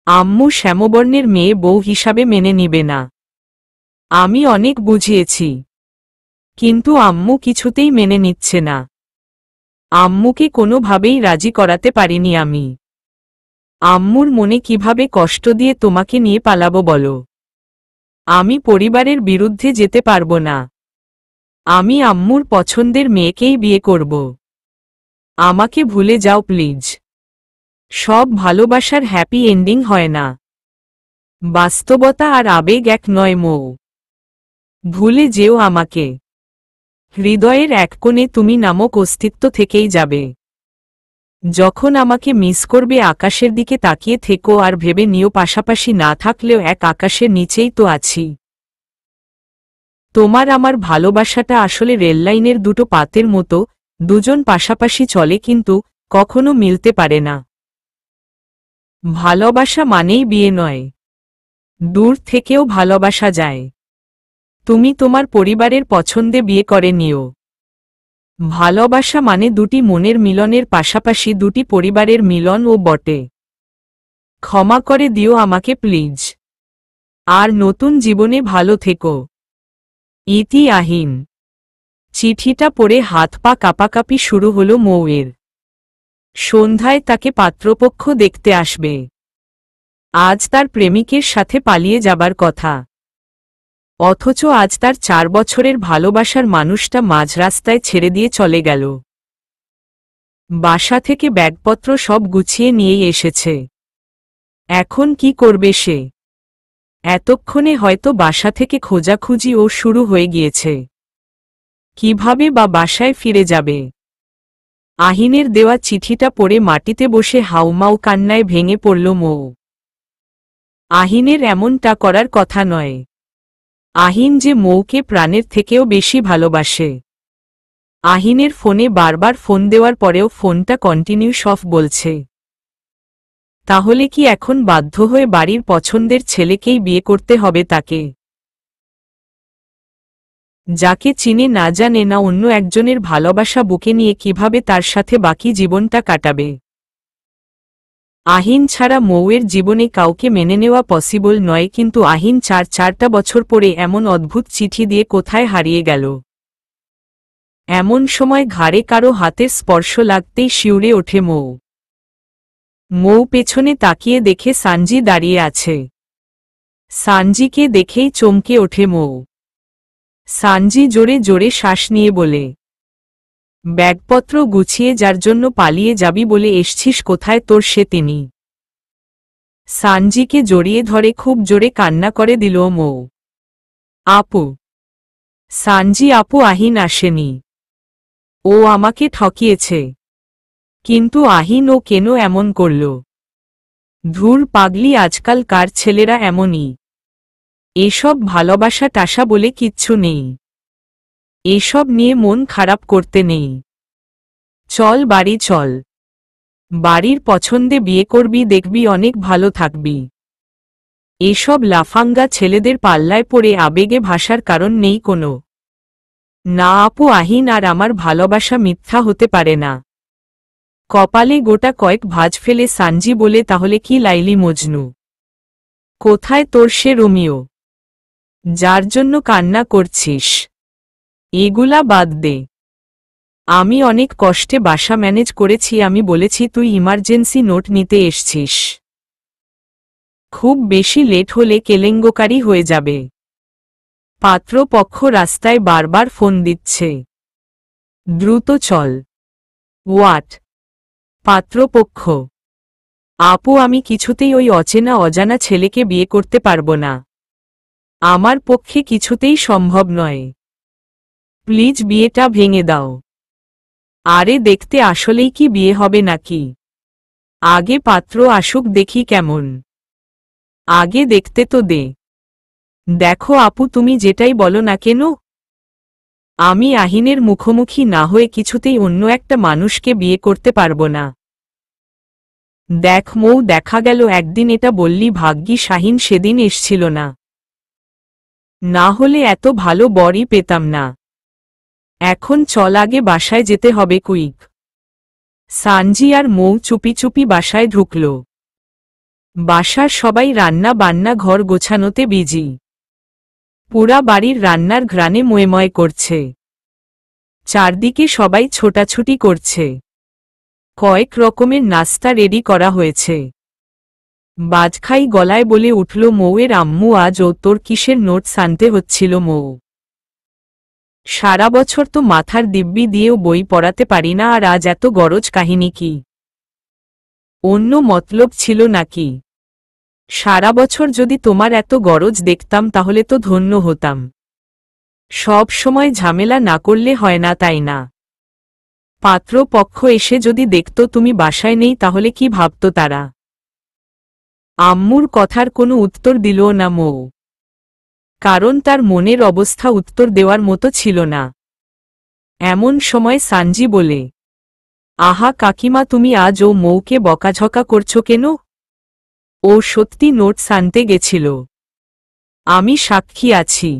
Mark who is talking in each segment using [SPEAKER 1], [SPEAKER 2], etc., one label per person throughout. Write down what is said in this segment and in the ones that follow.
[SPEAKER 1] আম্মু শ্যামবর্ণের মেয়ে বউ হিসাবে মেনে নিবে না। আমি অনেক বুঝিয়েছি, কিন্তু আম্মু কিছুতেই মেনে নিচ্ছে না। আম্মুকে কোনোভাবেই রাজি করাতে পারিনি আমি। আম্মুর মনে কিভাবে কষ্ট দিয়ে তোমাকে নিয়ে পালাবো বলো? আমি পরিবারের বিরুদ্ধে যেতে পারবো না। আমি আম্মুর পছন্দের মেয়েকেই বিয়ে করব। আমাকে ভুলে যাও প্লিজ। সব ভালোবাসার হ্যাপি এন্ডিং হয় না। বাস্তবতা আর আবেগ এক নয় মৌ। ভুলে যেও আমাকে। হৃদয়ের এক কোণে তুমি নামক অস্তিত্ব থেকেই যাবে। যখন আমাকে মিস করবে আকাশের দিকে তাকিয়ে থেকো আর ভেবে নিও পাশাপাশি না থাকলেও এক আকাশের নিচেই তো আছি। তোমার আমার ভালোবাসাটা আসলে রেললাইনের দুটো পাতের মতো, দুজন পাশাপাশি চলে কিন্তু কখনো মিলতে পারে না। ভালোবাসা মানেই বিয়ে নয়। দূর থেকেও ভালোবাসা যায়। তুমি তোমার পরিবারের পছন্দে বিয়ে করে নিও। ভালোবাসা মানে দুটি মনের মিলনের পাশাপাশি দুটি পরিবারের মিলন ও বটে। ক্ষমা করে দিও আমাকে প্লিজ। আর নতুন জীবনে ভালো থেকো। ইতি আহিন। চিঠিটা পড়ে হাত পা কাঁপাকাঁপি শুরু হলো মৌয়ের। সন্ধ্যায় তাকে পাত্রপক্ষ দেখতে আসবে। আজ তার প্রেমিকের সাথে পালিয়ে যাবার কথা, অথচ আজ তার 4 বছরের ভালোবাসার মানুষটা মাঝ রাস্তায় ছেড়ে দিয়ে চলে গেল। বাসা থেকে ব্যাগপত্র সব গুছিয়ে নিয়েই এসেছে। এখন কি করবে সে? এতক্ষণে হয়তো বাসা থেকে খোঁজাখুঁজিও শুরু হয়ে গিয়েছে। কিভাবে বা বাসায় ফিরে যাবে? আহিনের দেওয়া চিঠিটা পড়ে মাটিতে বসে হাউমাউ কান্নায় ভেঙে পড়ল মৌ। আহিনের এমনটা করার কথা নয়। আহিন যে মৌকে প্রাণের থেকেও বেশি ভালোবাসে। আহিনের ফোনে বারবার ফোন দেওয়ার পরেও ফোনটা কন্টিনিউ অফ বলছে। তাহলে কি এখন বাধ্য হয়ে বাড়ির পছন্দের ছেলেকেই বিয়ে করতে হবে তাকে? যাকে চিনে না জানে না অন্য একজনের ভালোবাসা বুকে নিয়ে কিভাবে তার সাথে বাকি জীবনটা কাটাবে? আহিন ছাড়া মৌয়ের জীবনে কাউকে মেনে নেওয়া পসিবল নয়, কিন্তু আহিন 4টা বছর পরে এমন অদ্ভুত চিঠি দিয়ে কোথায় হারিয়ে গেল? এমন সময় ঘাড়ে কারো হাতের স্পর্শ লাগতেই শিউরে ওঠে মৌ। মৌ পেছনে তাকিয়ে দেখে সানজি দাঁড়িয়ে আছে। সানজিকে দেখেই চমকে ওঠে মৌ। সানজি জোরে জোরে শ্বাস নিয়ে বলে, ব্যাগপত্র গুছিয়ে যার জন্য পালিয়ে যাবি বলে এসছিস কোথায় তোর সে তিনি? সানজিকে জড়িয়ে ধরে খুব জোরে কান্না করে দিল মৌ। আপু। সানজি আপু আহিন আসেনি। ও আমাকে ঠকিয়েছে। কিন্তু আহিন ও কেন এমন করল? ধুর পাগলি, আজকালকার ছেলেরা এমনই। এসব ভালোবাসা টাসা বলে কিচ্ছু নেই। এসব নিয়ে মন খারাপ করতে নেই। চল বাড়ি চল। বাড়ির পছন্দে বিয়ে করবি, দেখবি অনেক ভালো থাকবি। এসব লাফাঙ্গা ছেলেদের পাল্লায় পড়ে আবেগে ভাসার কারণ নেই কোনো। না আপু, আহিন আর আমার ভালোবাসা মিথ্যা হতে পারে না। কপালে গোটা কয়েক ভাঁজ ফেলে সানজি বলে, তাহলে কি লাইলি মজনু? কোথায় তোর সে রোমিও, যার জন্য কান্না করছিস? এগুলা বাদ দে। আমি অনেক কষ্টে বাসা ম্যানেজ করেছি। আমি বলেছি তুই ইমার্জেন্সি নোট নিতে এসছিস। খুব বেশি লেট হলে কেলেঙ্কারি হয়ে যাবে। পাত্রপক্ষ রাস্তায় বারবার ফোন দিচ্ছে। দ্রুত চল। হোয়াট? পাত্রপক্ষ। আপু, আমি কিছুতেই ওই অচেনা অজানা ছেলেকে বিয়ে করতে পারবো না। আমার পক্ষে কিছুতেই সম্ভব নয়। প্লিজ বিয়েটা ভেঙে দাও। আরে দেখতে আসলেই কি বিয়ে হবে নাকি? আগে পাত্র আসুক দেখি কেমন। আগে দেখতে তো দে। দেখো আপু, তুমি যেটাই বলো না কেন, আমি আহিনের মুখোমুখি না হয়ে কিছুতেই অন্য একটা মানুষকে বিয়ে করতে পারবো না। দেখ মৌ, দেখা গেল একদিন এটা বললি ভাগ্যি শাহিন সেদিন এসছিল না। না হলে এত ভালো বরই পেতাম না। এখন চল, আগে বাসায় যেতে হবে কুইক। সানজি আর মৌ চুপি চুপি বাসায় ঢুকল। বাসার সবাই রান্না বান্না ঘর গোছানোতে বিজি। পুরা বাড়ির রান্নার ঘ্রাণে ময়ময় করছে। চারদিকে সবাই ছোটাছুটি করছে। কয়েক রকমের নাস্তা রেডি করা হয়েছে। বাজখাই গলায় বলে উঠল মৌয়ের আম্মু, আজ ও তোর কিসের নোটস আনতে হচ্ছিল মৌ? সারা বছর তো মাথার দিব্যি দিয়েও বই পড়াতে পারি না, আর আজ এত গরজ কাহিনী কি? অন্য মতলব ছিল নাকি? সারা বছর যদি তোমার এত গরজ দেখতাম তাহলে তো ধন্য হতাম। সব সময় ঝামেলা না করলে হয় না, তাই না? পাত্রপক্ষ এসে যদি দেখত তুমি বাসায় নেই তাহলে কি ভাবত তারা? আম্মুর কথার কোনো উত্তর দিল না মৌ, কারণ তার মনের অবস্থা উত্তর দেওয়ার মতো ছিল না। এমন সময় সানজি বলে, আহা কাকিমা, তুমি আজ ও মৌকে বকাঝকা করছো কেন? ও সত্যি নোটস আনতে গেছিল। আমি সাক্ষী আছি।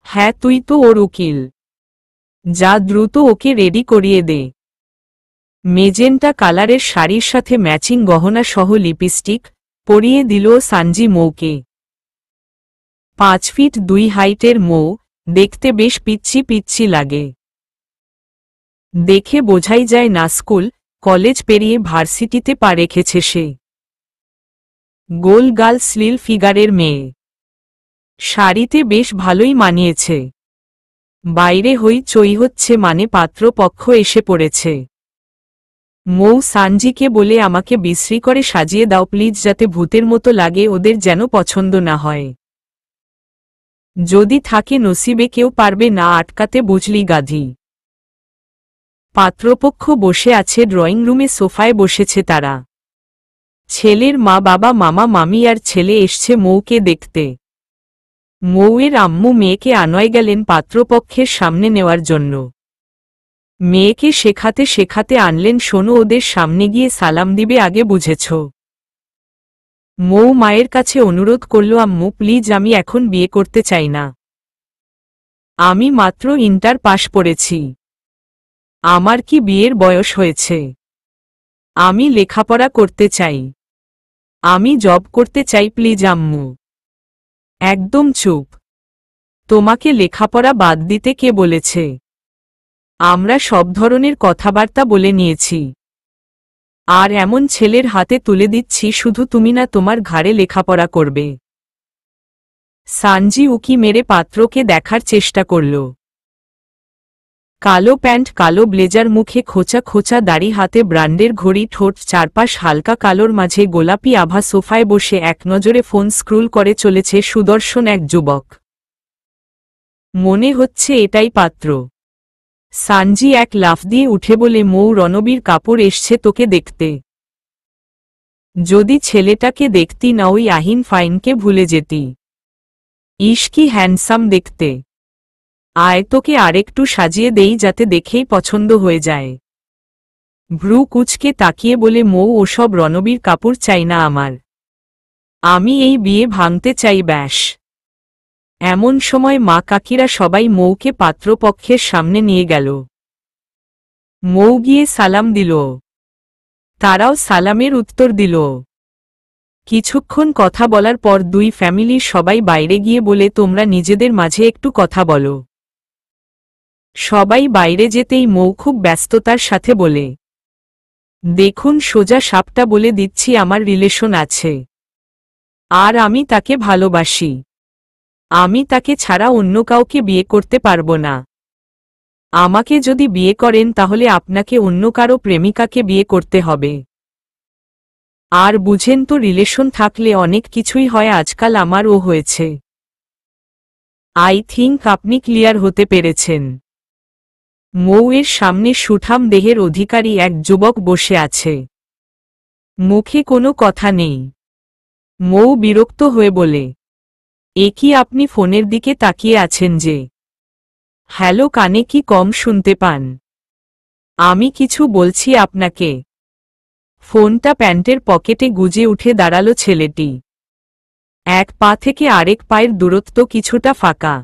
[SPEAKER 1] হ্যাঁ, তুই তো ওর উকিল। যা দ্রুত ওকে রেডি করিয়ে দে। মেজেন্টা কালারের শাড়ির সাথে ম্যাচিং গহনা সহ লিপস্টিক পরিয়ে দিল সানজি মৌকে। 5 ফিট 2 হাইটের মৌ, দেখতে বেশ পিচ্ছি পিচ্ছি লাগে। দেখে বোঝাই যায় না স্কুল কলেজ পেরিয়ে ভার্সিটিতে পা রেখেছে সে। গোল গাল স্লিল ফিগারের মেয়ে, শাড়িতে বেশ ভালোই মানিয়েছে। বাইরে হইচই হচ্ছে, মানে পাত্রপক্ষ এসে পড়েছে। মৌ সানজিকে বলে, আমাকে বিশ্রী করে সাজিয়ে দাও প্লিজ, যাতে ভূতের মতো লাগে, ওদের যেন পছন্দ না হয়। যদি থাকে নসিবে, কেউ পারবে না আটকাতে, বুঝলি গাধি। পাত্রপক্ষ বসে আছে ড্রয়িং রুমে, সোফায় বসেছে তারা। ছেলের মা বাবা, মামা মামি আর ছেলে এসছে মৌকে দেখতে। মৌয়ের আম্মু মেয়েকে আনয় গেলেন পাত্রপক্ষের সামনে নেওয়ার জন্য। মেয়েকে শেখাতে শেখাতে আনলেন, শোনো, ওদের সামনে গিয়ে সালাম দিবে আগে, বুঝেছ? মৌ মায়ের কাছে অনুরোধ করল, আম্মু প্লিজ, আমি এখন বিয়ে করতে চাই না। আমি মাত্র ইন্টার পাশ করেছি। আমার কি বিয়ের বয়স হয়েছে? আমি লেখাপড়া করতে চাই। আমি জব করতে চাই, প্লিজ আম্মু। একদম চুপ। তোমাকে লেখাপড়া বাদ দিতে কে বলেছে? আমরা সব ধরনের কথাবার্তা বলে নিয়েছি। আর এমন ছেলের হাতে তুলে দিচ্ছি, শুধু তুমি না, তোমার ঘাড়ে লেখাপড়া করবে। সানজি উকি মেরে পাত্রকে দেখার চেষ্টা করল। কালো প্যান্ট, কালো ব্লেজার, মুখে খোঁচা খোঁচা দাড়ি, হাতে ব্র্যান্ডের ঘড়ি, ঠোঁট চারপাশ হালকা কালোর মাঝে গোলাপি আভা, সোফায় বসে এক নজরে ফোন স্ক্রুল করে চলেছে সুদর্শন এক যুবক। মনে হচ্ছে এটাই পাত্র। সানজি এক লাফ দিয়ে উঠে বলে, মৌ, রণবীর কাপুর এসছে তোকে দেখতে। যদি ছেলেটাকে দেখতি না, ওই আহিন ফাইনকে ভুলে যেতি। ইস কি হ্যান্ডসাম দেখতে। আয়, তোকে আরেকটু সাজিয়ে দেই, যাতে দেখেই পছন্দ হয়ে যায়। ভ্রু কুচকে তাকিয়ে বলে, মৌ, ওসব রণবীর কাপুর চাই না আমার। আমি এই বিয়ে ভাঙতে চাই, ব্যাস। এমন সময় মা কাকিরা সবাই মৌকে পাত্রপক্ষের সামনে নিয়ে গেল। মৌ গিয়ে সালাম দিল। তারাও সালামের উত্তর দিল। কিছুক্ষণ কথা বলার পর দুই ফ্যামিলির সবাই বাইরে গিয়ে বলে, তোমরা নিজেদের মাঝে একটু কথা বলো। সবাই বাইরে যেতেই মৌ খুব ব্যস্ততার সাথে বলে, দেখুন, সোজা সাপটা বলে দিচ্ছি, আমার রিলেশন আছে। আর আমি তাকে ভালোবাসি। আমি তাকে ছাড়া অন্য কাউকে বিয়ে করতে পারবো না। আমাকে যদি বিয়ে করেন তাহলে আপনাকে অন্য কারো প্রেমিকাকে বিয়ে করতে হবে। আর বুঝেন তো, রিলেশন থাকলে অনেক কিছুই হয়, আজকাল আমারও হয়েছে। আই থিংক আপনি ক্লিয়ার হতে পেরেছেন। মৌয়ের সামনে সুঠাম দেহের অধিকারী এক যুবক বসে আছে। মুখে কোনো কথা নেই। মৌ বিরক্ত হয়ে বলে, এ কি, আপনি ফোনের দিকে তাকিয়ে আছেন যে? হ্যালো, কানে কি কম শুনতে পান? আমি কিছু বলছি আপনাকে। ফোনটা প্যান্টের পকেটে গুজে উঠে দাঁড়ালো ছেলেটি। এক পা থেকে আরেক পায়ের দূরত্ব কিছুটা ফাঁকা।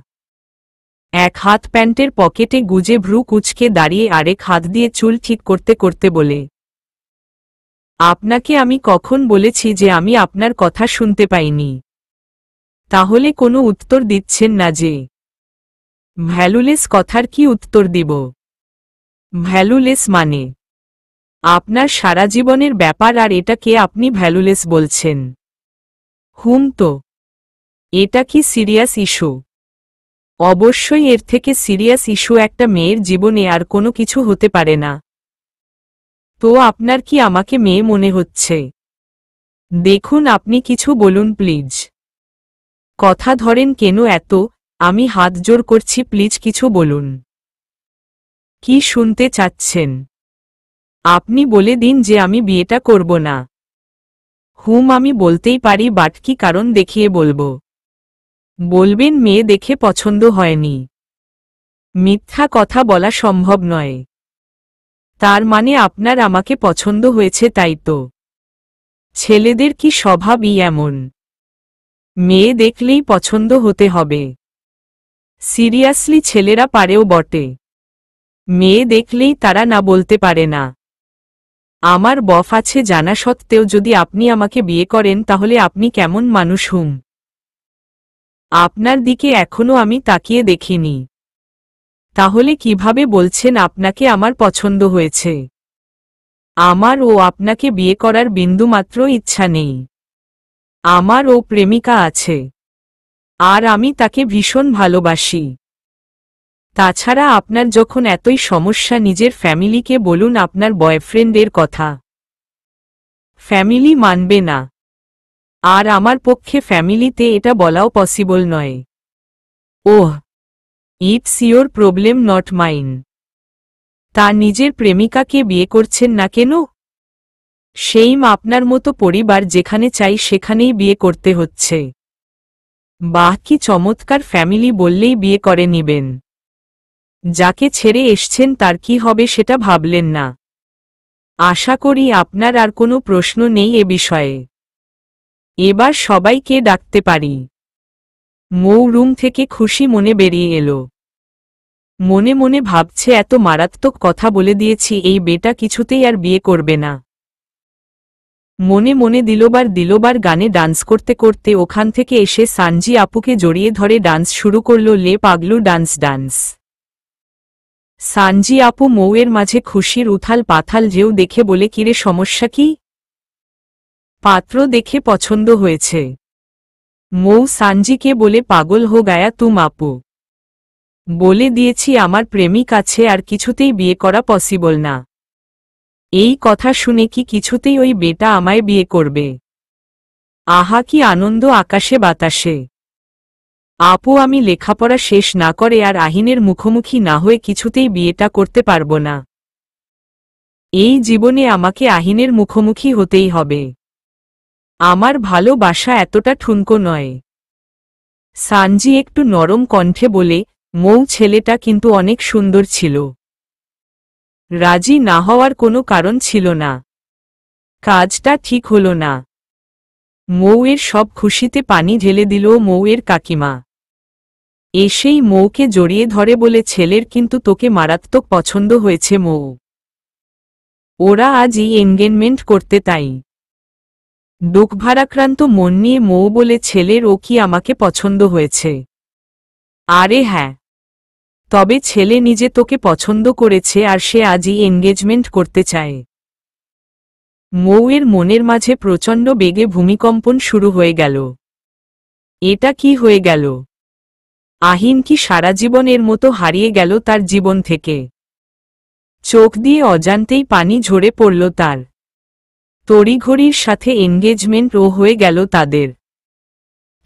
[SPEAKER 1] এক হাত প্যান্টের পকেটে গুজে ভ্রু কুচকে দাঁড়িয়ে, আরেক হাত দিয়ে চুল ঠিক করতে করতে বলে, আপনাকে আমি কখন বলেছি যে আমি আপনার কথা শুনতে পাইনি? তাহলে কোনো উত্তর দিচ্ছেন না যে? ভ্যালুলেস কথার কি উত্তর দিব? ভ্যালুলেস মানে আপনার সারা জীবনের ব্যাপার, আর এটাকে আপনি ভ্যালুলেস বলছেন? তো এটা কি সিরিয়াস ইস্যু? অবশ্যই এর থেকে সিরিয়াস ইস্যু একটা মেয়ের জীবনে আর কোনো কিছু হতে পারে না। তো আপনার কি আমাকে মেয়ে মনে হচ্ছে? দেখুন, আপনি কিছু বলুন প্লিজ। কথা ধরেন কেন এত? আমি হাত জোর করছি, প্লিজ কিছু বলুন। কি শুনতে চাচ্ছেন? আপনি বলে দিন যে আমি বিয়েটা করব না। আমি বলতেই পারি, বাট কি কারণ দেখিয়ে বলবো? বলবেন মেয়ে দেখে পছন্দ হয়নি। মিথ্যা কথা বলা সম্ভব নয়। তার মানে আপনার আমাকে পছন্দ হয়েছে, তাই তো? ছেলেদের কি স্বভাবই এমন? মেয়ে দেখলেই পছন্দ হতে হবে? সিরিয়াসলি, ছেলেরা পারেও বটে। মেয়ে দেখলেই তারা না বলতে পারে না। আমার বফ আছে জানা সত্ত্বেও যদি আপনি আমাকে বিয়ে করেন, তাহলে আপনি কেমন মানুষ? আপনার দিকে এখনো আমি তাকিয়ে দেখিনি। তাহলে কিভাবে বলছেন আপনাকে আমার পছন্দ হয়েছে? আমার আপনাকে বিয়ে করার বিন্দুমাত্র ইচ্ছা নেই। আমার প্রেমিকা আছে, আর আমি তাকে ভীষণ ভালোবাসি। তাছাড়া আপনার যখন এতই সমস্যা, নিজের ফ্যামিলিকে বলুন আপনার বয়ফ্রেন্ডের কথা। ফ্যামিলি মানবে না, আর আমার পক্ষে ফ্যামিলিতে এটা বলাও পসিবল নয়। It's your problem, not mine. তা নিজের প্রেমিকাকে বিয়ে করছেন না কেন? সেইম আপনার মতো পরিবার যেখানে চাই সেখানেই বিয়ে করতে হচ্ছে। বাহ, কি চমৎকার ফ্যামিলি বললেই বিয়ে করে নিবেন। যাকে ছেড়ে এসছেন তার কি হবে সেটা ভাবলেন না। আশা করি আপনার আর কোনো প্রশ্ন নেই এ বিষয়ে। এবার সবাইকে ডাকতে পারি। মৌ রুম থেকে খুশি মনে বেরিয়ে এলো। মনে মনে ভাবছে, এত মারাত্মক কথা বলে দিয়েছি, এই বেটা কিছুতেই আর বিয়ে করবে না। মনে মনে দিলবার গানে ডান্স করতে করতে ওখান থেকে এসে সানজি আপুকে জড়িয়ে ধরে ডান্স শুরু করল, লে পাগলু ডান্স। সানজি আপু মৌয়ের মাঝে খুশির উথাল পাথাল ঢেউ দেখে বলে, কিরে সমস্যা কি? পাত্র দেখে পছন্দ হয়েছে। মৌ সানজিকে বলে, পাগল হো গায়া তুম আপু। বলে দিয়েছি আমার প্রেমিক আছে, আর কিছুতেই বিয়ে করা পসিবল না। এই কথা শুনে কি কিছুতেই ওই বেটা আমায় বিয়ে করবে? আহা, কি আনন্দ আকাশে বাতাসে। আপু, আমি লেখাপড়া শেষ না করে আর আহিনের মুখোমুখি না হয়ে কিছুতেই বিয়েটা করতে পারবো না। এই জীবনে আমাকে আহিনের মুখোমুখি হতেই হবে। আমার ভালোবাসা এতটা ঠুনকো নয়। সানজি একটু নরম কণ্ঠে বলে, মৌ ছেলেটা কিন্তু অনেক সুন্দর ছিল। রাজি না হওয়ার কোনো কারণ ছিল না। কাজটা ঠিক হলো না। মৌয়ের সব খুশিতে পানি ঢেলে দিল মৌয়ের কাকিমা। এসেই মৌকে জড়িয়ে ধরে বলে, ছেলের কিন্তু তোকে মারাত্মক পছন্দ হয়েছে মৌ। ওরা আজই এনগেজমেন্ট করতে, তাই। দুঃখভারাক্রান্ত মন নিয়ে মৌ বলে, ছেলের কি আমাকে পছন্দ হয়েছে? আরে হ্যাঁ, তবে ছেলে নিজে তোকে পছন্দ করেছে, আর সে আজই এনগেজমেন্ট করতে চায়। মৌয়ের মনের মাঝে প্রচণ্ড বেগে ভূমিকম্পন শুরু হয়ে গেল। এটা কি হয়ে গেল? আহিন কি সারা জীবনের মতো হারিয়ে গেল তার জীবন থেকে? চোখ দিয়ে অজান্তেই পানি ঝরে পড়ল তার। তড়িঘড়ির সাথে এনগেজমেন্ট হয়ে গেল তাদের।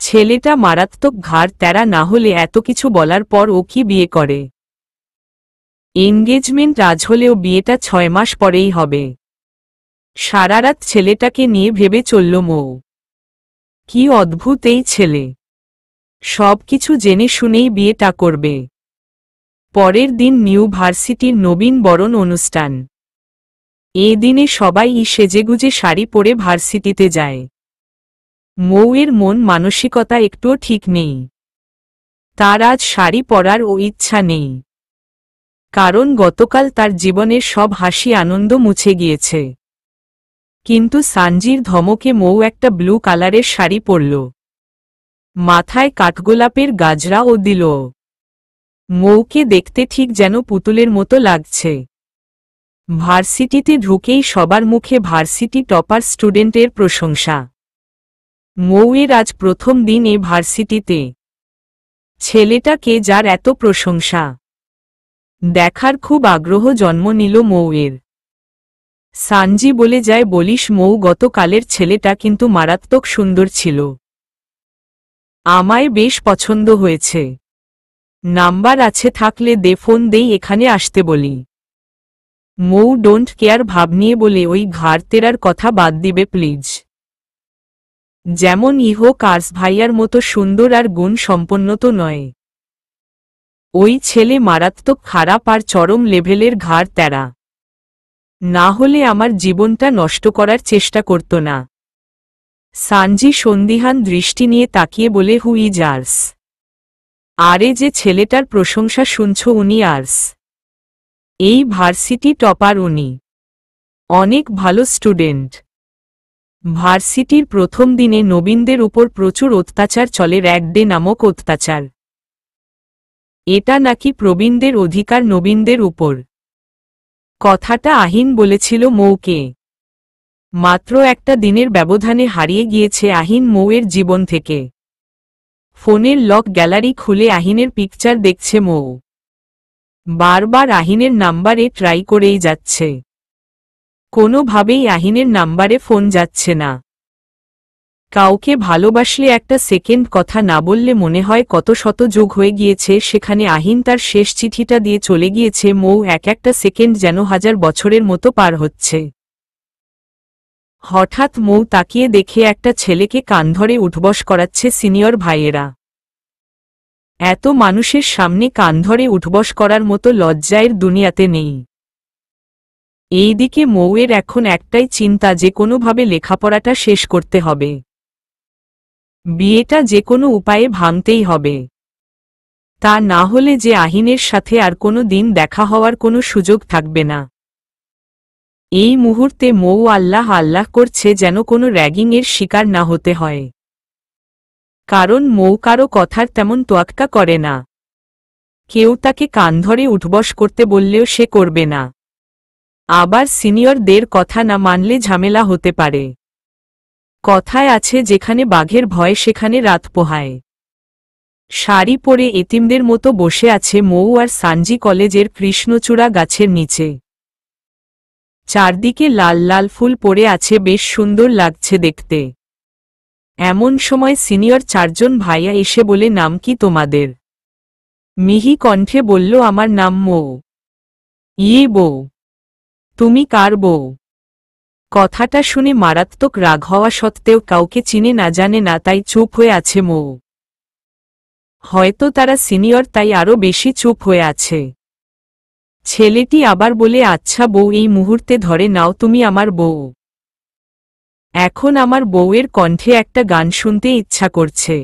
[SPEAKER 1] ছেলেটা মারাত্মক ঘাড় ত্যাড়া না হলে এত কিছু বলার পর ও কি বিয়ে করে? এনগেজমেন্ট আজ হলেও বিয়েটা 6 মাস পরেই হবে। সারারাত ছেলেটাকে নিয়ে ভেবে চলল মৌ। কি অদ্ভুত এই ছেলে, সবকিছু জেনে শুনেই বিয়েটা করবে। পরের দিন নিউ ভার্সিটির নবীন বরণ অনুষ্ঠান। এ দিনে সবাই সেজেগুজে শাড়ি পরে ভার্সিটিতে যায়। মৌয়ের মন মানসিকতা একটুও ঠিক নেই। তার আজ শাড়ি পরার ইচ্ছা নেই, কারণ গতকাল তার জীবনের সব হাসি আনন্দ মুছে গিয়েছে। কিন্তু সানজির ধমকে মৌ একটা ব্লু কালারের শাড়ি পরল, মাথায় কাঠগোলাপের গাজরাও দিল। মৌকে দেখতে ঠিক যেন পুতুলের মতো লাগছে। ভার্সিটিতে ঢুকেই সবার মুখে ভার্সিটি টপার স্টুডেন্টের প্রশংসা। মৌয়ের আজ প্রথম দিন এ ভার্সিটিতে। ছেলেটা কে যার এত প্রশংসা? দেখার খুব আগ্রহ জন্ম নিল মৌয়ের। সানজি বলে যায়, বলিস মৌ, গতকালের ছেলেটা কিন্তু মারাত্মক সুন্দর ছিল। আমায় বেশ পছন্দ হয়েছে। নাম্বার আছে থাকলে দে, ফোন দেই, এখানে আসতে বলি। মৌ ডোন্ট কেয়ার ভাব নিয়ে বলে, ওই ঘাড় তেরার কথা বাদ দিবে প্লিজ। যেমন ইহো কার্স ভাইয়ার মতো সুন্দর আর গুণ সম্পন্ন তো নয়। ওই ছেলে মারাত্মক খারাপ আর চরম লেভেলের ঘাড় তেরা। না হলে আমার জীবনটা নষ্ট করার চেষ্টা করত না। সানজি সন্দিহান দৃষ্টি নিয়ে তাকিয়ে বলে, হু ইজ আর্স? আরে যে ছেলেটার প্রশংসা শুনছ উনি আর্স। এই ভার্সিটি টপার উনি। অনেক ভালো স্টুডেন্ট। ভার্সিটির প্রথম দিনে নবীনদের উপর প্রচুর অত্যাচার চলে, র্যাগ ডে নামক অত্যাচার। এটা নাকি প্রবীণদের অধিকার নবীনদের উপর। কথাটা আহিন বলেছিল মৌকে। মাত্র একটা দিনের ব্যবধানে হারিয়ে গিয়েছে আহিন মৌয়ের জীবন থেকে। ফোনের লক গ্যালারি খুলে আহিনের পিকচার দেখছে মৌ। বারবার আহিনের নাম্বারে ট্রাই করেই যাচ্ছে। কোনোভাবেই আহিনের নাম্বারে ফোন যাচ্ছে না। কাউকে ভালোবাসলে একটা সেকেন্ড কথা না বললে মনে হয় কত শত যুগ হয়ে গিয়েছে। সেখানে আহিন তার শেষ চিঠিটা দিয়ে চলে গিয়েছে। মৌ এক একটা সেকেন্ড যেন 1000 বছরের মতো পার হচ্ছে। হঠাৎ মৌ তাকিয়ে দেখে একটা ছেলেকে কান ধরে উঠবস করাচ্ছে সিনিয়র ভাইয়েরা। এত মানুষের সামনে কান ধরে উঠবস করার মতো লজ্জায়ের দুনিয়াতে নেই। এইদিকে মৌয়ের এখন একটাই চিন্তা, যে কোনোভাবে লেখাপড়াটা শেষ করতে হবে। বিয়েটা যে কোনো উপায়ে ভাঙতেই হবে। তা না হলে যে আহিনের সাথে আর কোনো দিন দেখা হওয়ার কোনো সুযোগ থাকবে না। এই মুহূর্তে মৌ আল্লাহ আল্লাহ করছে যেন কোনো র্যাগিংয়ের শিকার না হতে হয়। কারণ মৌ কারো কথার তেমন তোয়াক্কা করে না। কেউ তাকে কান ধরে উঠবস করতে বললেও সে করবে না। আবার সিনিয়রদের কথা না মানলে ঝামেলা হতে পারে। কথায় আছে, যেখানে বাঘের ভয় সেখানে রাত পোহায়। শাড়ি পরে এতিমদের মতো বসে আছে মৌ আর সানজি কলেজের কৃষ্ণচূড়া গাছের নিচে। চারদিকে লাল লাল ফুল পড়ে আছে, বেশ সুন্দর লাগছে দেখতে। এমন সময় সিনিয়র 4 জন ভাইয়া এসে বলে, নাম কি তোমাদের? মিহি কণ্ঠে বলল, আমার নাম মৌ। ইয়ে বউ, তুমি কার বউ? কথাটা শুনে মারাত্মক রাগ হওয়া সত্ত্বেও কাউকে চিনে না জানে না, তাই চুপ হয়ে আছে মৌ। হয়তো তারা সিনিয়র তাই আরো বেশি চুপ হয়ে আছে। ছেলেটি আবার বলে, আচ্ছা বউ, এই মুহূর্তে ধরে নাও তুমি আমার বউ। এখন আমার বউয়ের কণ্ঠে একটা গান শুনতে ইচ্ছা করছে।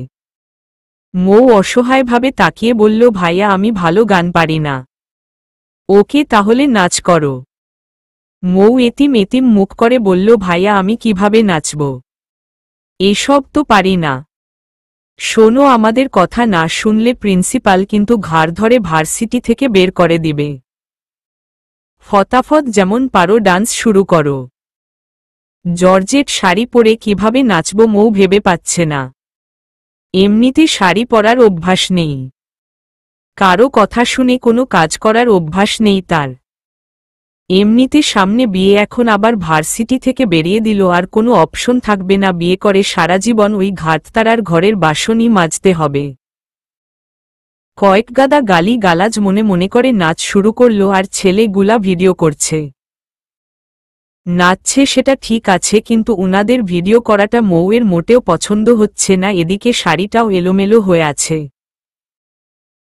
[SPEAKER 1] মৌ অসহায়ভাবে তাকিয়ে বলল, ভাইয়া আমি ভালো গান পারি না। ওকে তাহলে নাচ করো। মৌ এতিম এতিম মুখ করে বলল, ভাইয়া আমি কিভাবে নাচব? এসব তো পারি না। শোনো, আমাদের কথা না শুনলে প্রিন্সিপাল কিন্তু ঘাড় ধরে ভার্সিটি থেকে বের করে দিবে। ফটাফট যেমন পারো ডান্স শুরু করো। জর্জেট শাড়ি পরে কিভাবে নাচব মৌ ভেবে পাচ্ছে না। এমনিতে শাড়ি পরার অভ্যাস নেই। কারো কথা শুনে কোনো কাজ করার অভ্যাস নেই তার। এমনিতে সামনে বিয়ে, এখন আবার ভার্সিটি থেকে বেরিয়ে দিল, আর কোনো অপশন থাকবে না। বিয়ে করে সারা জীবন ওই ঘাটতারার ঘরের বাসনই মাজতে হবে। কয়েক গাদা গালি গালাজ মনে মনে করে নাচ শুরু করল, আর ছেলেগুলা ভিডিও করছে। নাচছে সেটা ঠিক আছে, কিন্তু উনাদের ভিডিও করাটা মৌয়ের মোটেও পছন্দ হচ্ছে না। এদিকে শাড়িটাও এলোমেলো হয়ে আছে।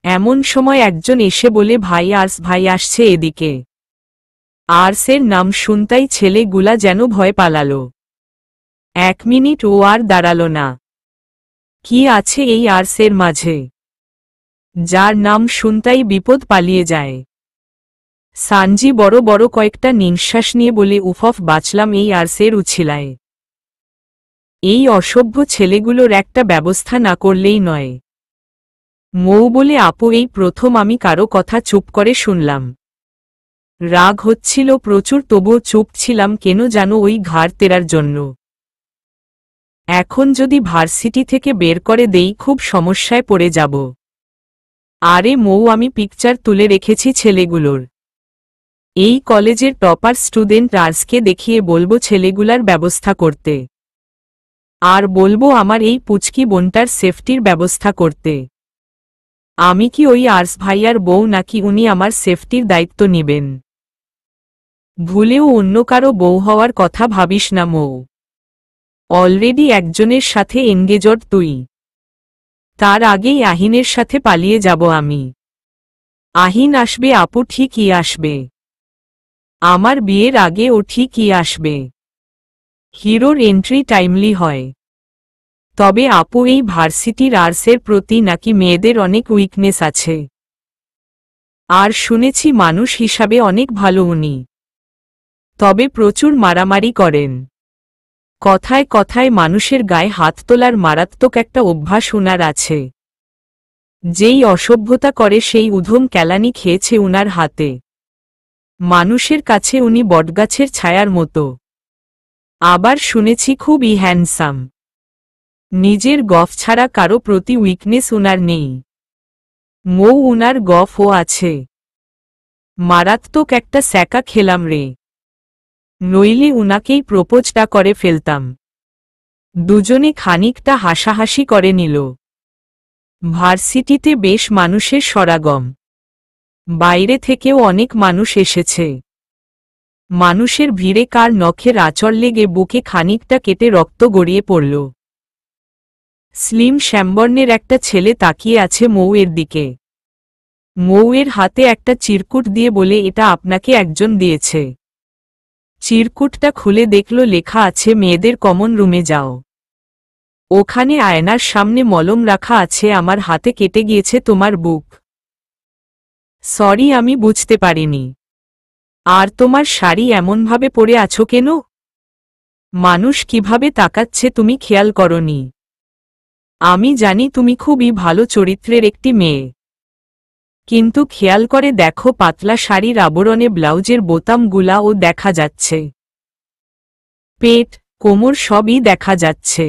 [SPEAKER 1] এমন সময় একজন এসে বলে, ভাই আর্স ভাই আসছে এদিকে। আর্সের নাম শুনতাই ছেলেগুলা যেন ভয় পালালো। 1 মিনিট ও আর দাঁড়ালো না। কি আছে এই আর্সের মাঝে, যার নাম শুনতাই বিপদ পালিয়ে যায়? সানজি বড় বড় কয়েকটা নিঃশ্বাস নিয়ে বলে উফফ বাঁচলাম এই আর্সের উছিলায়। এই অসভ্য ছেলেগুলোর একটা ব্যবস্থা না করলেই নয়। মৌ বলে আপু এই প্রথম আমি কারো কথা চুপ করে শুনলাম। রাগ হচ্ছিল প্রচুর, তবুও চুপ ছিলাম কেন জানো, ওই ঘাড় তেরার জন্য। এখন যদি ভার্সিটি থেকে বের করে দেই খুব সমস্যায় পড়ে যাব। আরে মৌ, আমি পিকচার তুলে রেখেছি ছেলেগুলোর। এই কলেজের টপার স্টুডেন্ট আর্সকে দেখিয়ে বলবো ছেলেগুলার ব্যবস্থা করতে। আর বলবো আমার এই পুচকি বোনটার সেফটির ব্যবস্থা করতে। আমি কি ওই আর্স ভাইয়ার বউ নাকি উনি আমার সেফটির দায়িত্ব নিবেন? ভুলেও অন্য কারো বউ হওয়ার কথা ভাবিস না মৌ। অলরেডি একজনের সাথে এনগেজড তুই। তার আগেই আহিনের সাথে পালিয়ে যাব আমি। আহিন আসবে আপু, ঠিকই আসবে। আমার বিয়ের আগে ও ঠিকই আসবে। হিরোর এন্ট্রি টাইমলি হয়। তবে আপু এই ভার্সিটির আর্টসের প্রতি নাকি মেয়েদের অনেক উইকনেস আছে। আর শুনেছি মানুষ হিসাবে অনেক ভালো উনি। তবে প্রচুর মারামারি করেন। কথায় কথায় মানুষের গায়ে হাত তোলার মারাত্মক একটা অভ্যাস উনার আছে। যেই অসভ্যতা করে সেই উধম কেলানি খেয়েছে উনার হাতে। মানুষের কাছে উনি বটগাছের ছায়ার মতো। আবার শুনেছি খুবই হ্যান্ডসাম। নিজের গফ ছাড়া কারো প্রতি উইকনেস উনার নেই। মৌ, উনার গফও আছে। মারাত্মক একটা স্যাকা খেলাম রে। নইলে উনাকেই প্রপোজটা করে ফেলতাম। দুজনে খানিকটা হাসাহাসি করে নিল। ভার্সিটিতে বেশ মানুষের সরাগম। বাইরে থেকেও অনেক মানুষ এসেছে। মানুষের ভিড়ে কার নখের আঁচড় লেগে বুকে খানিকটা কেটে রক্ত গড়িয়ে পড়ল। স্লিম শ্যামবর্ণের একটা ছেলে তাকিয়ে আছে মৌয়ের দিকে। মৌয়ের হাতে একটা চিরকুট দিয়ে বলে, এটা আপনাকে একজন দিয়েছে। চিরকুটটা খুলে দেখল লেখা আছে, মেয়েদের কমন রুমে যাও। ওখানে আয়নার সামনে মলম রাখা আছে, আমার হাতে কেটে গিয়েছে তোমার বুক। সরি, আমি বুঝতে পারিনি। আর তোমার শাড়ি এমনভাবে পরে আছো কেন? মানুষ কিভাবে তাকাচ্ছে তুমি খেয়াল করনি? আমি জানি তুমি খুবই ভালো চরিত্রের একটি মেয়ে, কিন্তু খেয়াল করে দেখো পাতলা শাড়ির আবরণে ব্লাউজের বোতামগুলাও দেখা যাচ্ছে। পেট, কোমর সবই দেখা যাচ্ছে।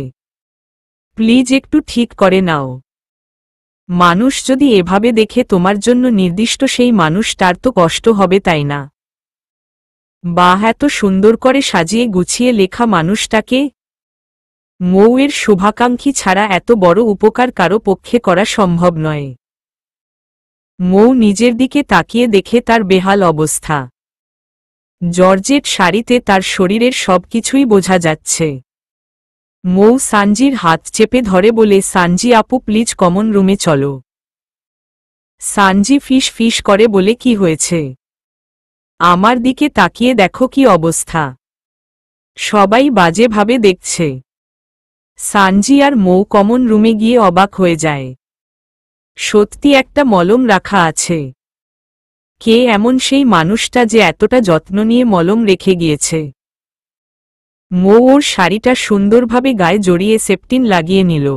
[SPEAKER 1] প্লিজ একটু ঠিক করে নাও। মানুষ যদি এভাবে দেখে তোমার জন্য নির্দিষ্ট সেই মানুষটার তো কষ্ট হবে, তাই না? বাহ, এত সুন্দর করে সাজিয়ে গুছিয়ে লেখা মানুষটাকে। মৌয়ের শুভাকাঙ্ক্ষী ছাড়া এত বড় উপকার কারো পক্ষে করা সম্ভব নয়। মৌ নিজের দিকে তাকিয়ে দেখে তার বেহাল অবস্থা। জর্জেট শাড়িতে তার শরীরের সবকিছুই বোঝা যাচ্ছে। মৌ সানজির হাত চেপে ধরে বলে, সানজি আপু প্লিজ কমন রুমে চলো। সানজি ফিস ফিস করে বলে, কি হয়েছে? আমার দিকে তাকিয়ে দেখো কি অবস্থা। সবাই বাজেভাবে দেখছে। সানজি আর মৌ কমন রুমে গিয়ে অবাক হয়ে যায়। সত্যি একটা মলম রাখা আছে। কে এমন সেই মানুষটা যে এতটা যত্ন নিয়ে মলম রেখে গিয়েছে? মৌ ওর শাড়িটা সুন্দরভাবে গায়ে জড়িয়ে সেপটিন লাগিয়ে নিল।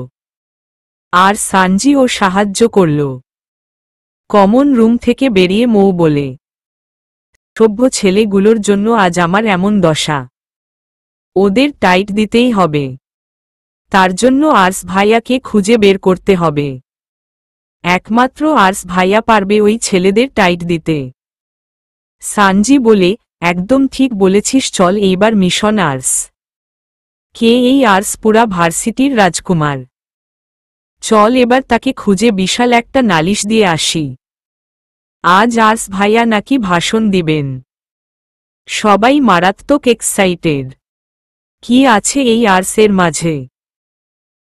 [SPEAKER 1] আর সানজি ও সাহায্য করল। কমন রুম থেকে বেরিয়ে মৌ বলে, সভ্য ছেলেগুলোর জন্য আজ আমার এমন দশা। ওদের টাইট দিতেই হবে। তার জন্য আর্স ভাইয়াকে খুঁজে বের করতে হবে। একমাত্র আর্স ভাইয়া পারবে ওই ছেলেদের টাইট দিতে। সানজি বলে, একদম ঠিক বলেছিস, চল এইবার মিশন আর্স। কে এই আর্স? পুরা ভার্সিটির রাজকুমার। চল এবার তাকে খুঁজে বিশাল একটা নালিশ দিয়ে আসি। আজ আর্স ভাইয়া নাকি ভাষণ দিবেন। সবাই মারাত্মক এক্সাইটেড। কি আছে এই আর্সের মাঝে?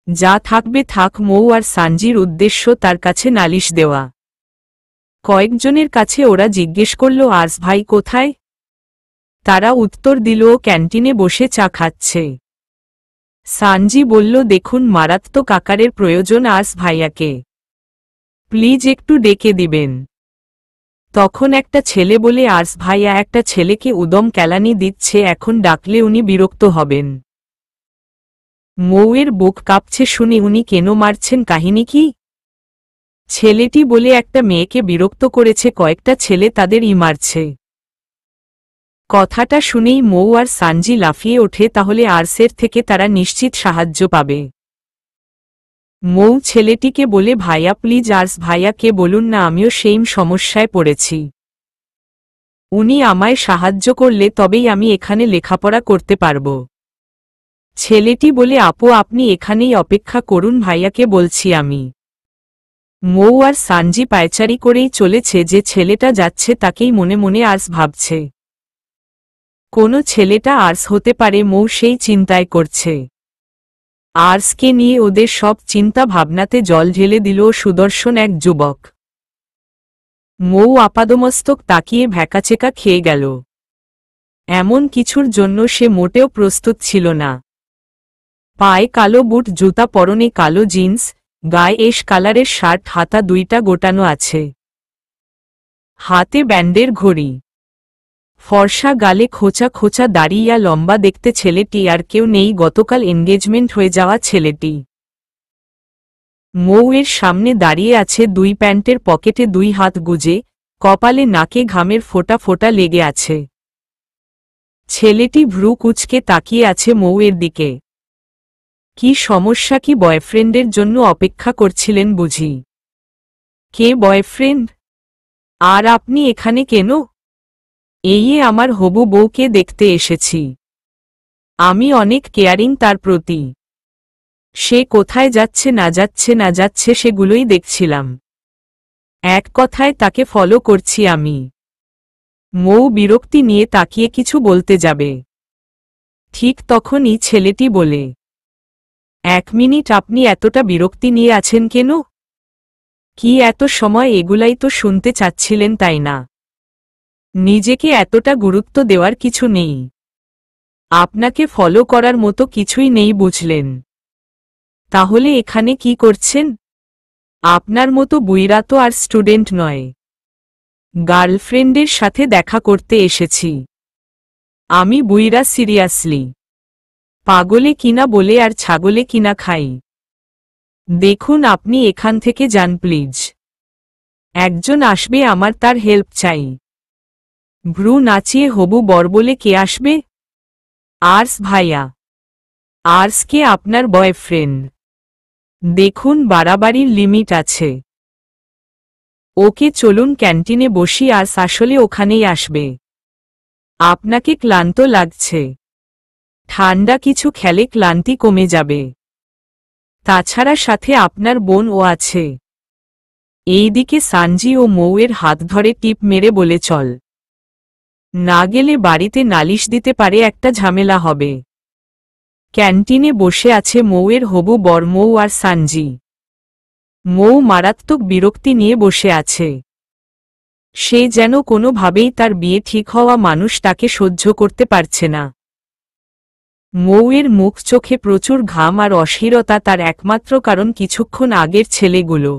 [SPEAKER 1] যা থাকবে থাক। মৌ আর সানজির উদ্দেশ্য তার কাছে নালিশ দেওয়া। কয়েকজনের কাছে ওরা জিজ্ঞেস করল, আর্স ভাই কোথায়? তারা উত্তর দিল, ও ক্যান্টিনে বসে চা খাচ্ছে। সানজি বলল, দেখুন মারাত্মক আকারের প্রয়োজন আর্স ভাইয়াকে। প্লিজ একটু ডেকে দিবেন। তখন একটা ছেলে বলে, আর্স ভাইয়া একটা ছেলেকে উদম কেলানি দিচ্ছে, এখন ডাকলে উনি বিরক্ত হবেন। মৌয়ের বুক কাঁপছে শুনে, উনি কেন মারছেন, কাহিনী কি? ছেলেটি বলে, একটা মেয়েকে বিরক্ত করেছে, কয়েকটা ছেলে তাদেরই মারছে। কথাটা শুনেই মৌ আর সানজি লাফিয়ে ওঠে, তাহলে আর্সের থেকে তারা নিশ্চিত সাহায্য পাবে। মৌ ছেলেটিকে বলে, ভাইয়া প্লিজ আর্স ভাইয়াকে বলুন না, আমিও সেইম সমস্যায় পড়েছি। উনি আমায় সাহায্য করলে তবেই আমি এখানে লেখাপড়া করতে পারব। ছেলেটি বলে, আপু আপনি এখানেই অপেক্ষা করুন, ভাইয়াকে বলছি আমি। মৌ আর সানজি পায়চারি করেই চলেছে, যে ছেলেটা যাচ্ছে তাকেই মনে মনে আর্স ভাবছে। কোনো ছেলেটা আর্স হতে পারে, মৌ সেই চিন্তায় করছে। আর্সকে নিয়ে ওদের সব চিন্তা ভাবনাতে জল ঢেলে দিল সুদর্শন এক যুবক। মৌ আপাদমস্তক তাকিয়ে ভ্যাকাচেকা খেয়ে গেল। এমন কিছুর জন্য সে মোটেও প্রস্তুত ছিল না। পায়ে কালো বুট জুতা, পরনে কালো জিন্স, গায়ে এশ কালারের শার্ট, হাতা দুইটা গোটানো আছে, হাতে ব্যান্ডের ঘড়ি, ফর্সা গালে খোঁচা খোঁচা দাড়িয়া লম্বা দেখতে ছেলেটি, আর কেউ নেই, গতকাল এনগেজমেন্ট হয়ে যাওয়া ছেলেটি। মৌয়ের সামনে দাঁড়িয়ে আছে, দুই প্যান্টের পকেটে দুই হাত গুজে, কপালে নাকে ঘামের ফোঁটা ফোঁটা লেগে আছে। ছেলেটি ভ্রু কুঁচকে তাকিয়ে আছে মৌয়ের দিকে। কি সমস্যা, কি বয়ফ্রেন্ডের জন্য অপেক্ষা করছিলেন বুঝি? কে বয়ফ্রেন্ড? আর আপনি এখানে কেন? এই আমার হবু বউকে দেখতে এসেছি। আমি অনেক কেয়ারিং তার প্রতি। সে কোথায় যাচ্ছে না যাচ্ছে সেগুলোই দেখছিলাম। এক কথায় তাকে ফলো করছি আমি। মৌ বিরক্তি নিয়ে তাকিয়ে কিছু বলতে যাবে, ঠিক তখনই ছেলেটি বলে, 1 মিনিট, আপনি এতটা বিরক্তি নিয়ে আছেন কেন? কি এত সময়? এগুলাই তো শুনতে চাচ্ছিলেন তাই না? নিজেকে এতটা গুরুত্ব দেওয়ার কিছু নেই। আপনাকে ফলো করার মতো কিছুই নেই, বুঝলেন? তাহলে এখানে কি করছেন? আপনার মতো বুইরা তো আর স্টুডেন্ট নয়। গার্লফ্রেন্ডের সাথে দেখা করতে এসেছি। আমি বুইরা, সিরিয়াসলি। পাগলে কিনা বলে আর ছাগলে কিনা খাই। দেখুন আপনি এখান থেকে যান প্লিজ। একজন আসবে, আমার তার হেল্প চাই। ভ্রু নাচিয়ে হবু বর বলে, কে আসবে? আর্স ভাইয়া। আর্স কে? আপনার বয়ফ্রেন্ড? দেখুন বাড়াবাড়ির লিমিট আছে। ওকে চলুন ক্যান্টিনে বসি, আর্স আসলে ওখানেই আসবে। আপনাকে ক্লান্ত লাগছে, ঠান্ডা কিছু খেলে ক্লান্তি কমে যাবে। তাছাড়া সাথে আপনার বোন ও আছে। এইদিকে সানজি ও মৌয়ের হাত ধরে টিপ মেরে বলে, চল, না গেলে বাড়িতে নালিশ দিতে পারে, একটা ঝামেলা হবে। ক্যান্টিনে বসে আছে মৌয়ের হবু বর মৌ আর সানজি। মৌ মারাত্মক বিরক্তি নিয়ে বসে আছে। সে যেন কোনোভাবেই তার বিয়ে ঠিক হওয়া মানুষ তাকে সহ্য করতে পারছে না। মৌয়ের মুখ চোখে প্রচুর ঘাম আর অস্থিরতা, তার একমাত্র কারণ কিছুক্ষণ আগের ছেলেগুলো।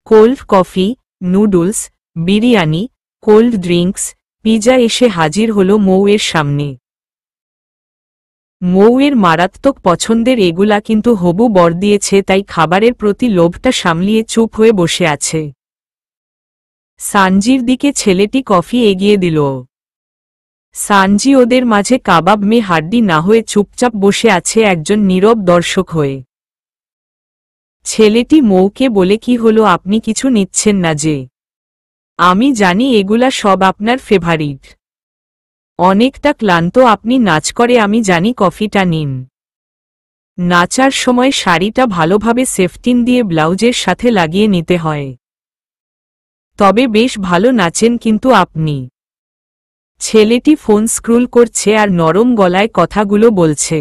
[SPEAKER 1] Cold coffee, noodles, biryani, cold drinks, pizza এসে হাজির হল মৌয়ের সামনে। মৌয়ের মারাত্মক পছন্দের এগুলা, কিন্তু হবু বর দিয়েছে তাই খাবারের প্রতি লোভটা সামলিয়ে চুপ হয়ে বসে আছে। সানজির দিকে ছেলেটি কফি এগিয়ে দিল। সানজি ওদের মাঝে কাবাব মে হাড্ডি না হয়ে চুপচাপ বসে আছে, একজন নীরব দর্শক হয়ে। ছেলেটি মৌকে বলে, কি হলো, আপনি কিছু নিচ্ছেন না যে? আমি জানি এগুলা সব আপনার ফেভারিট। অনেকটা ক্লান্ত আপনি নাচ করে, আমি জানি, কফিটা নিন। নাচার সময় শাড়িটা ভালোভাবে সেফটিন দিয়ে ব্লাউজের সাথে লাগিয়ে নিতে হয়। তবে বেশ ভালো নাচেন কিন্তু আপনি। ছেলেটি ফোন স্ক্রল করছে আর নরম গলায় কথাগুলো বলছে।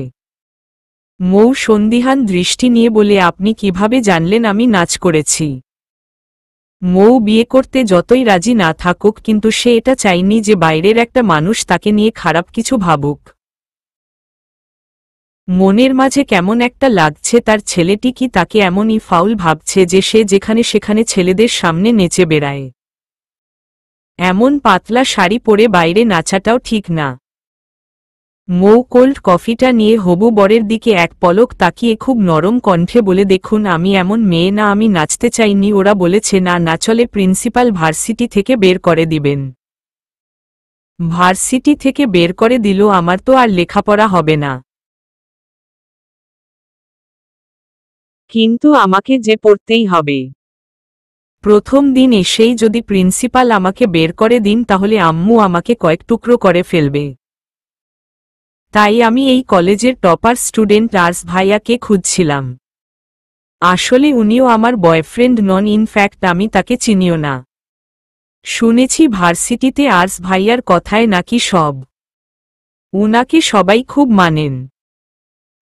[SPEAKER 1] মৌ সন্দিহান দৃষ্টি নিয়ে বলে, আপনি কিভাবে জানলেন আমি নাচ করেছি? মৌ বিয়ে করতে যতই রাজি না থাকুক, কিন্তু সে এটা চায়নি যে বাইরের একটা মানুষ তাকে নিয়ে খারাপ কিছু ভাবুক। মনের মাঝে কেমন একটা লাগছে, তার ছেলেটি কি তাকে এমনই ফাউল ভাবছে যে সে যেখানে সেখানে ছেলেদের সামনে নেচে বেড়ায়। এমন পাতলা শাড়ি পরে বাইরে নাচাটাও ঠিক না। মৌ কোল্ড কফিটা নিয়ে হবু বরের দিকে এক পলক তাকিয়ে খুব নরম কণ্ঠে বলে, দেখুন আমি এমন মেয়ে না, আমি নাচতে চাইনি, ওরা বলেছে না নাচলে প্রিন্সিপাল ভার্সিটি থেকে বের করে দিবেন। ভার্সিটি থেকে বের করে দিল, আমার তো আর লেখাপড়া হবে না। কিন্তু আমাকে যে পড়তেই হবে। প্রথম দিন এসেই যদি প্রিন্সিপাল আমাকে বের করে দিন তাহলে আম্মু আমাকে কয়েক টুকরো করে ফেলবে। তাই আমি এই কলেজের টপার স্টুডেন্ট আর্স ভাইয়াকে খুঁজছিলাম। আসলে উনিও আমার বয়ফ্রেন্ড নন, ইনফ্যাক্ট আমি তাকে চিনিও না। শুনেছি ভার্সিটিতে আর্স ভাইয়ার কথায় নাকি উনাকে সবাই খুব মানেন।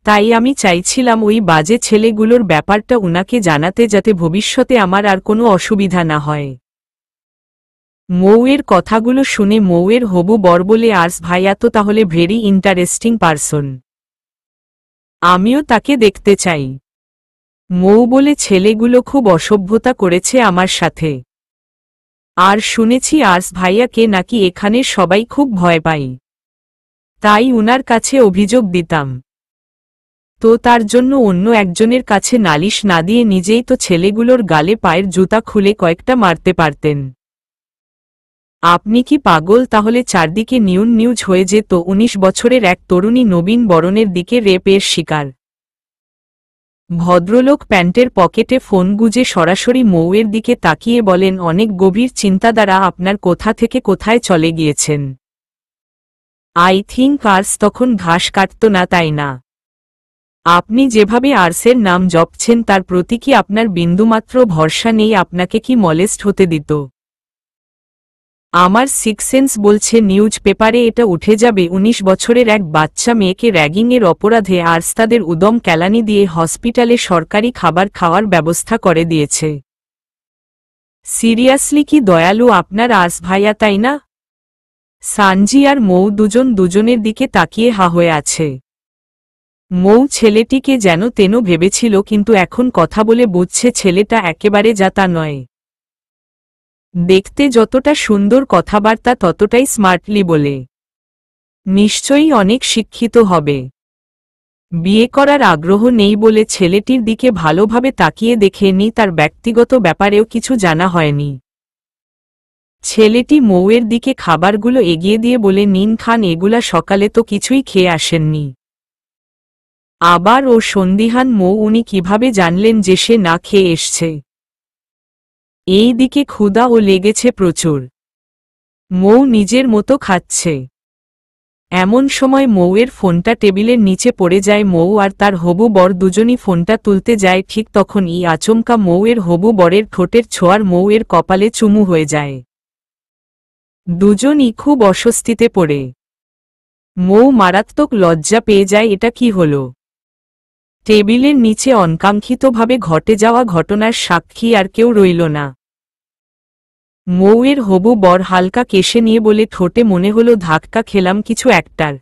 [SPEAKER 1] তাই আমি চাইছিলাম ওই বাজে ছেলেগুলোর ব্যাপারটা উনাকে জানাতে, যাতে ভবিষ্যতে আমার আর কোনো অসুবিধা না হয়। মৌয়ের কথাগুলো শুনে মৌয়ের হবু বর বলে, আর্স ভাইয়া তো তাহলে ভেরি ইন্টারেস্টিং পারসন, আমিও তাকে দেখতে চাই। মৌ বলে, ছেলেগুলো খুব অসভ্যতা করেছে আমার সাথে। আর শুনেছি আর্স ভাইয়াকে নাকি এখানে সবাই খুব ভয় পায়। তাই উনার কাছে অভিযোগ দিতাম। তো তার জন্য অন্য একজনের কাছে নালিশ না দিয়ে নিজেই তো ছেলেগুলোর গালে পায়ের জুতা খুলে কয়েকটা মারতে পারতেন। আপনি কি পাগল? তাহলে চারদিকে নিউজ হয়ে যেত 19 বছরের এক তরুণী নবীন বরণের দিকে রেপের শিকার। ভদ্রলোক প্যান্টের পকেটে ফোন গুজে সরাসরি মৌয়ের দিকে তাকিয়ে বলেন, অনেক গভীর চিন্তা দ্বারা আপনার কোথা থেকে কোথায় চলে গিয়েছেন। আই থিঙ্ক আর্স তখন ঘাস কাটত না, তাই না? আপনি যেভাবে আর্সের নাম জপছেন তার প্রতি কি আপনার বিন্দুমাত্র ভরসা নেই? আপনাকে কি মলেস্ট হতে দিত? আমার সিক্স সেন্স বলছে নিউজ পেপারে এটা উঠে যাবে। 19 বছরের এক বাচ্চা মেয়েকে র্যাগিংয়ের অপরাধে আর্স তাদের উদম কেলানি দিয়ে হসপিটালে সরকারি খাবার খাওয়ার ব্যবস্থা করে দিয়েছে। সিরিয়াসলি কি দয়ালু আপনার আর্স ভাইয়া, তাই না? সানজি আর মৌ দুজনের দিকে তাকিয়ে হা হয়ে আছে। মৌ ছেলেটিকে যেন তেন ভেবেছিল, কিন্তু এখন কথা বলে বুঝছে ছেলেটা একেবারে যা তা নয়। দেখতে যতটা সুন্দর, কথাবার্তা ততটাই স্মার্টলি বলে। নিশ্চয়ই অনেক শিক্ষিত হবে। বিয়ে করার আগ্রহ নেই বলে ছেলেটির দিকে ভালোভাবে তাকিয়ে দেখেনি, তার ব্যক্তিগত ব্যাপারেও কিছু জানা হয়নি। ছেলেটি মৌয়ের দিকে খাবারগুলো এগিয়ে দিয়ে বলে, নিন খান, এগুলা সকালে তো কিছুই খেয়ে আসেননি। আবার ও সন্দিহান মৌ, উনি কিভাবে জানলেন যে সে না খেয়ে এসছে? এই দিকে ক্ষুধা ও লেগেছে প্রচুর। মৌ নিজের মতো খাচ্ছে। এমন সময় মৌয়ের ফোনটা টেবিলের নিচে পড়ে যায়। মৌ আর তার হবু বর দুজনই ফোনটা তুলতে যায়, ঠিক তখনই আচমকা মৌয়ের হবু বরের ঠোঁটের ছোঁয়ার মৌয়ের কপালে চুমু হয়ে যায়। দুজনই খুব অস্বস্তিতে পড়ে। মৌ মারাত্মক লজ্জা পেয়ে যায়। এটা কি হল? টেবিলের নিচে অনাকাঙ্ক্ষিতভাবে ঘটে যাওয়া ঘটনার সাক্ষী আর কেউ রইল না। মৌয়ের হবু বর হালকা কেশে নিয়ে বলে, ঠোঁটে মনে হলো ধাক্কা খেলাম কিছু একটার।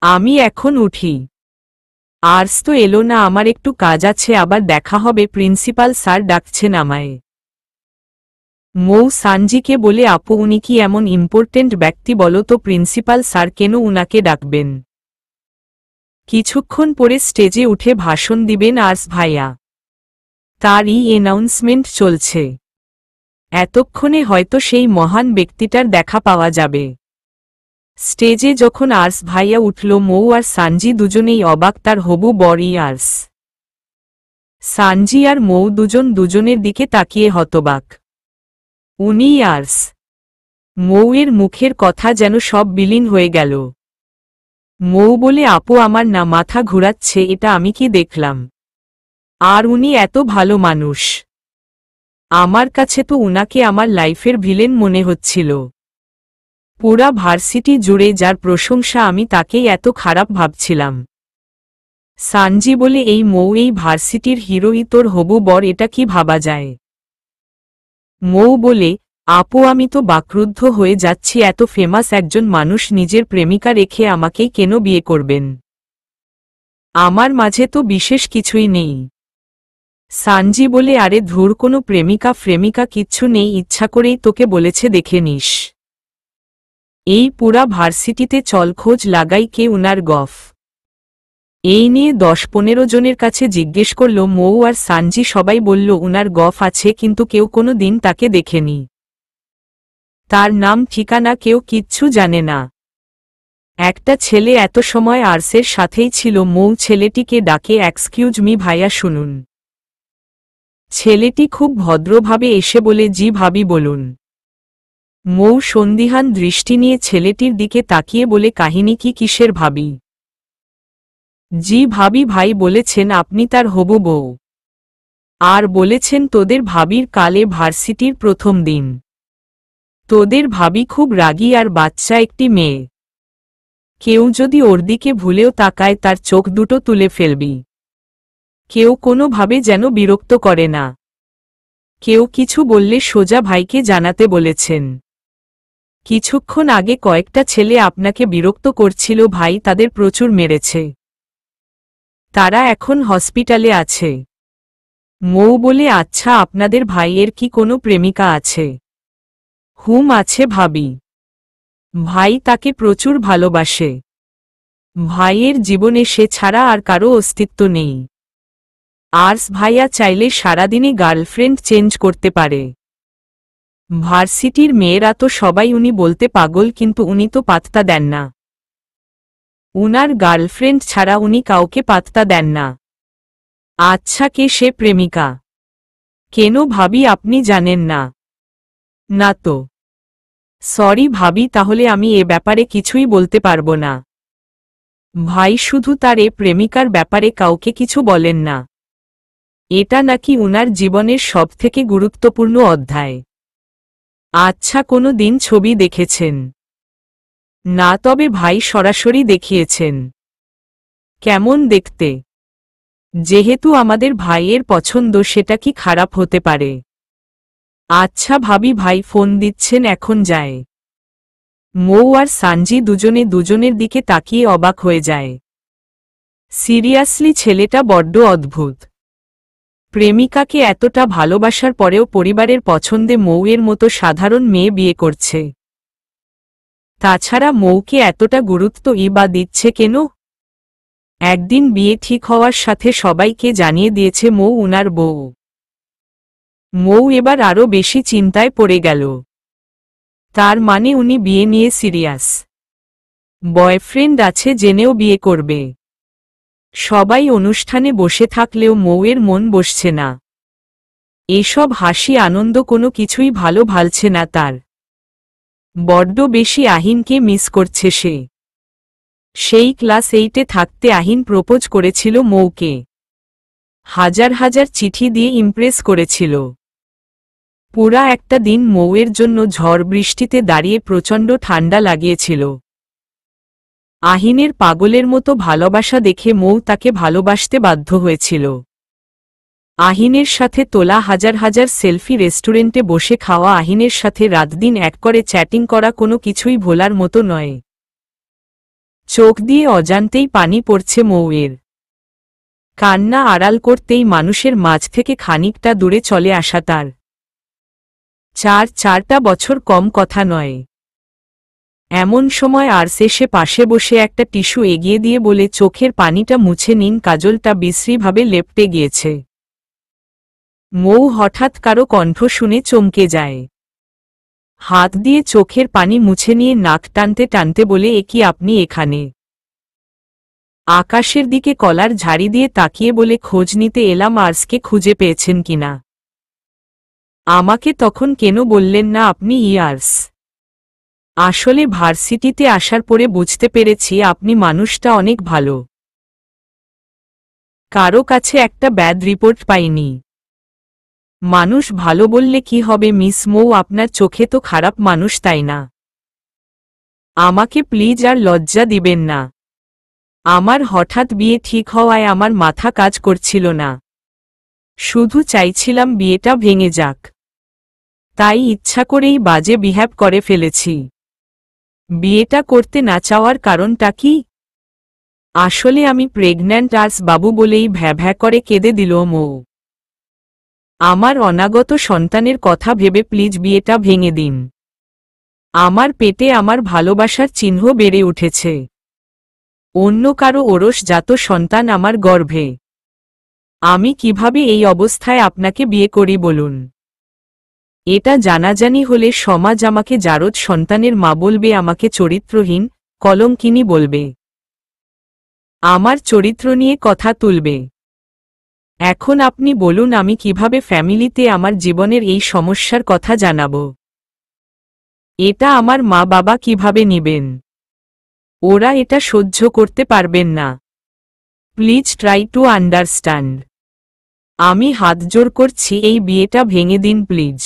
[SPEAKER 1] আমি এখন উঠি। আর্স তো এলো না, আমার একটু কাজ আছে, আবার দেখা হবে, প্রিন্সিপাল স্যার ডাকছেন আমায়। মৌ সানজিকে বলে, আপু উনি কি এমন ইম্পর্টেন্ট ব্যক্তি? বলো তো প্রিন্সিপাল স্যার কেন উনাকে ডাকবেন? কিছুক্ষণ পরে স্টেজে উঠে ভাষণ দিবেন আর্স ভাইয়া। তারই অ্যানাউন্সমেন্ট চলছে। এতক্ষণে হয়তো সেই মহান ব্যক্তিটার দেখা পাওয়া যাবে। স্টেজে যখন আর্স ভাইয়া উঠল, মৌ আর সানজি দুজনেই অবাক। তার হবু বরই আর্স। সানজি আর মৌ দুজনের দিকে তাকিয়ে হতবাক। উনিই আর্স। মৌয়ের মুখের কথা যেন সব বিলীন হয়ে গেল। মৌ বলে, আপু আমার না মাথা ঘুরাচ্ছে, এটা আমি কি দেখলাম? আর উনি এত ভালো মানুষ। আমার কাছে তো উনাকে আমার লাইফের ভিলেন মনে হচ্ছিল। পুরা ভার্সিটি জুড়ে যার প্রশংসা, আমি তাকেই এত খারাপ ভাবছিলাম। সানজি বলে, এই মৌ এই ভার্সিটির হিরোই তোর হবু বর, এটা কি ভাবা যায়? মৌ বলে, আপু আমি তো বাকরুদ্ধ হয়ে যাচ্ছি, এত ফেমাস একজন মানুষ নিজের প্রেমিকা রেখে আমাকেই কেন বিয়ে করবেন? আমার মাঝে তো বিশেষ কিছুই নেই। সানজি বলে, আরে ধুর, কোনো প্রেমিকা কিচ্ছু নেই, ইচ্ছা করেই তোকে বলেছে, দেখে নিস। এই পুরা ভার্সিটিতে চল খোঁজ লাগাই কে উনার গফ। এই নিয়ে 10-15 জনের কাছে জিজ্ঞেস করল মৌ আর সানজি, সবাই বলল উনার গফ আছে, কিন্তু কেউ কোনো দিন তাকে দেখেনি। তার নাম ঠিকানা কেউ কিচ্ছু জানে না। একটা ছেলে এত সময় আর্সের সাথেই ছিল। মৌ ছেলেটিকে ডাকে, এক্সকিউজ মি ভাইয়া, শুনুন। ছেলেটি খুব ভদ্রভাবে এসে বলে, জি ভাবি বলুন। মৌ সন্দিহান দৃষ্টি নিয়ে ছেলেটির দিকে তাকিয়ে বলে, কাহিনী কি, কিসের ভাবি? জি ভাবি ভাই বলেছেন আপনি তার হবু বউ। আর বলেছেন তোদের ভাবির কালে ভার্সিটির প্রথম দিন। তোদের ভাবি খুব রাগী আর বাচ্চা একটি মেয়ে। কেউ যদি ওর দিকে ভুলেও তাকায় তার চোখ দুটো তুলে ফেলবি। কেউ কোনোভাবে যেন বিরক্ত করে না। কেউ কিছু বললে সোজা ভাইকে জানাতে বলেছেন। কিছুক্ষণ আগে কয়েকটা ছেলে আপনাকে বিরক্ত করছিল ভাই, তাদের প্রচুর মেরেছে। তারা এখন হসপিটালে আছে। মৌ বলে, আচ্ছা, আপনাদের ভাইয়ের কি কোনো প্রেমিকা আছে? হুম আছে ভাবি। ভাই তাকে প্রচুর ভালোবাসে। ভাইয়ের জীবনে সে ছাড়া আর কারো অস্তিত্ব নেই। আর্স ভাইয়া চাইলে সারাদিনে গার্লফ্রেন্ড চেঞ্জ করতে পারে। ভার্সিটির মেয়েরা তো সবাই উনি বলতে পাগল, কিন্তু উনি তো পাত্তা দেন না। উনার গার্লফ্রেন্ড ছাড়া উনি কাউকে পাত্তা দেন না। আচ্ছা, কে সে প্রেমিকা? কেন ভাবি, আপনি জানেন না? না তো। সরি ভাবি, তাহলে আমি এ ব্যাপারে কিছুই বলতে পারবো না। ভাই শুধু তার এ প্রেমিকার ব্যাপারে কাউকে কিছু বলেন না। এটা নাকি উনার জীবনের সবথেকে গুরুত্বপূর্ণ অধ্যায়। আচ্ছা, কোনো দিন ছবি দেখেছেন? না, তবে ভাই সরাসরি দেখিয়েছেন। কেমন দেখতে? যেহেতু আমাদের ভাইয়ের পছন্দ, সেটা কি খারাপ হতে পারে? আচ্ছা ভাবি, ভাই ফোন দিচ্ছেন, এখন যায়। মৌ আর সানজি দুজনে দুজনের দিকে তাকিয়ে অবাক হয়ে যায়। সিরিয়াসলি, ছেলেটা বড্ড অদ্ভুত। প্রেমিকাকে এতটা ভালোবাসার পরেও পরিবারের পছন্দে মৌয়ের মতো সাধারণ মেয়ে বিয়ে করছে। তাছাড়া মৌকে এতটা গুরুত্বই বা দিচ্ছে কেন? একদিন বিয়ে ঠিক হওয়ার সাথে সবাইকে জানিয়ে দিয়েছে মৌ উনার বউ। মৌ এবার আরও বেশি চিন্তায় পড়ে গেল। তার মানে উনি বিয়ে নিয়ে সিরিয়াস। বয়ফ্রেন্ড আছে জেনেও বিয়ে করবে। সবাই অনুষ্ঠানে বসে থাকলেও মৌয়ের মন বসছে না। এসব হাসি আনন্দ কোনো কিছুই ভালো ভালছে না তার। বড্ড বেশি আহিনকে মিস করছে সে। সেই ক্লাস 8-এ থাকতে আহিন প্রপোজ করেছিল মৌকে। হাজার হাজার চিঠি দিয়ে ইমপ্রেস করেছিল। পুরা একটা দিন মৌয়ের জন্য ঝড় বৃষ্টিতে দাঁড়িয়ে প্রচণ্ড ঠান্ডা লাগিয়েছিল। আহিনের পাগলের মতো ভালোবাসা দেখে মৌ তাকে ভালোবাসতে বাধ্য হয়েছিল। আহিনের সাথে তোলা হাজার হাজার সেলফি, রেস্টুরেন্টে বসে খাওয়া, আহিনের সাথে রাতদিন এক করে চ্যাটিং করা, কোনো কিছুই ভোলার মতো নয়। চোখ দিয়ে অজান্তেই পানি পড়ছে মৌয়ের। কান্না আড়াল করতেই মানুষের মাঝ থেকে খানিকটা দূরে চলে আসা তার। 4টা বছর কম কথা নয়। এমন সময় আর্স এসে পাশে বসে একটা টিস্যু এগিয়ে দিয়ে বলে, চোখের পানিটা মুছে নিন, কাজলটা বিশ্রীভাবে লেপ্টে গিয়েছে। মৌ হঠাৎ কারো কণ্ঠ শুনে চমকে যায়। হাত দিয়ে চোখের পানি মুছে নিয়ে নাক টানতে টানতে বলে, এ কি আপনি এখানে? আকাশের দিকে কলার ঝাড়ি দিয়ে তাকিয়ে বলে, খোঁজ নিতে এলাম আর্সকে খুঁজে পেয়েছেন কিনা। আমাকে তখন কেন বললেন না আপনি আর্স? আসলে ভার্সিটিতে আসার পরে বুঝতে পেরেছি আপনি মানুষটা অনেক ভালো। কারো কাছে একটা ব্যাড রিপোর্ট পাইনি। মানুষ ভালো বললে কি হবে মিস মৌ, আপনার চোখে তো খারাপ মানুষ, তাই না? আমাকে প্লিজ আর লজ্জা দিবেন না। আমার হঠাৎ বিয়ে ঠিক হওয়ায় আমার মাথা কাজ করছিল না। শুধু চাইছিলাম বিয়েটা ভেঙে যাক। তাই ইচ্ছা করেই বাজে বিহেভ করে ফেলেছি। বিয়েটা করতে না চাওয়ার কারণটা কি? আসলে আমি প্রেগন্যান্ট আর্স বাবু বলেই ভ্যা ভ্যা করে কেঁদে দিল মৌ। আমার অনাগত সন্তানের কথা ভেবে প্লিজ বিয়েটা ভেঙে দিন। আমার পেটে আমার ভালোবাসার চিহ্ন বেড়ে উঠেছে। অন্য কারো ওরসজাত সন্তান আমার গর্ভে। আমি কিভাবে এই অবস্থায় আপনাকে বিয়ে করি বলুন? এটা জানাজানি হলে সমাজ আমাকে জারজ সন্তানের মা বলবে, আমাকে চরিত্রহীন, কলঙ্কিনী বলবে, আমার চরিত্র নিয়ে কথা তুলবে। এখন আপনি বলুন আমি কিভাবে ফ্যামিলিতে আমার জীবনের এই সমস্যার কথা জানাব? এটা আমার মা বাবা কিভাবে নিবেন? ওরা এটা সহ্য করতে পারবেন না। Please try to understand. আমি হাতজোড় করছি, এই বিয়েটা ভেঙে দিন প্লিজ।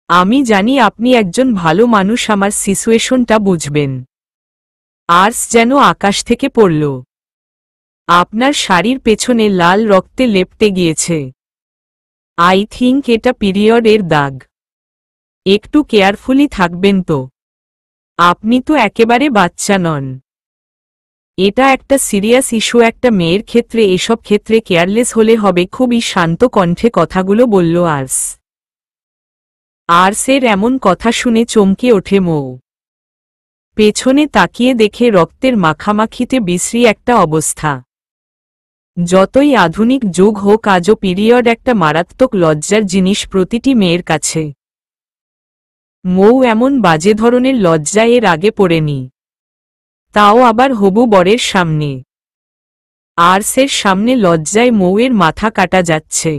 [SPEAKER 1] আমি জানি আপনি একজন ভালো মানুষ, আমার সিচুয়েশনটা বুঝবেন। আর্স যেন আকাশ থেকে পড়ল। আপনার শাড়ির পেছনে লাল রক্তে লেপ্টে গিয়েছে। আই থিংক এটা পিরিয়ডের দাগ। একটু কেয়ারফুলি থাকবেন তো। আপনি তো একেবারে বাচ্চা নন। এটা একটা সিরিয়াস ইস্যু। একটা মেয়ের ক্ষেত্রে এসব ক্ষেত্রে কেয়ারলেস হলে হবে। খুবই শান্ত কণ্ঠে কথাগুলো বলল আর্স। আর্সের এমন কথা শুনে চমকে ওঠে মৌ। পেছনে তাকিয়ে দেখে রক্তের মাখামাখিতে বিশ্রী একটা অবস্থা। যতই আধুনিক যুগ হোক, আজও পিরিয়ড একটা মারাত্মক লজ্জার জিনিস প্রতিটি মেয়ের কাছে। মৌ এমন বাজে ধরনের লজ্জা এর আগে পড়েনি, তাও আবার হবু বরের সামনে। আর্সের সামনে লজ্জায় মৌয়ের মাথা কাটা যাচ্ছে।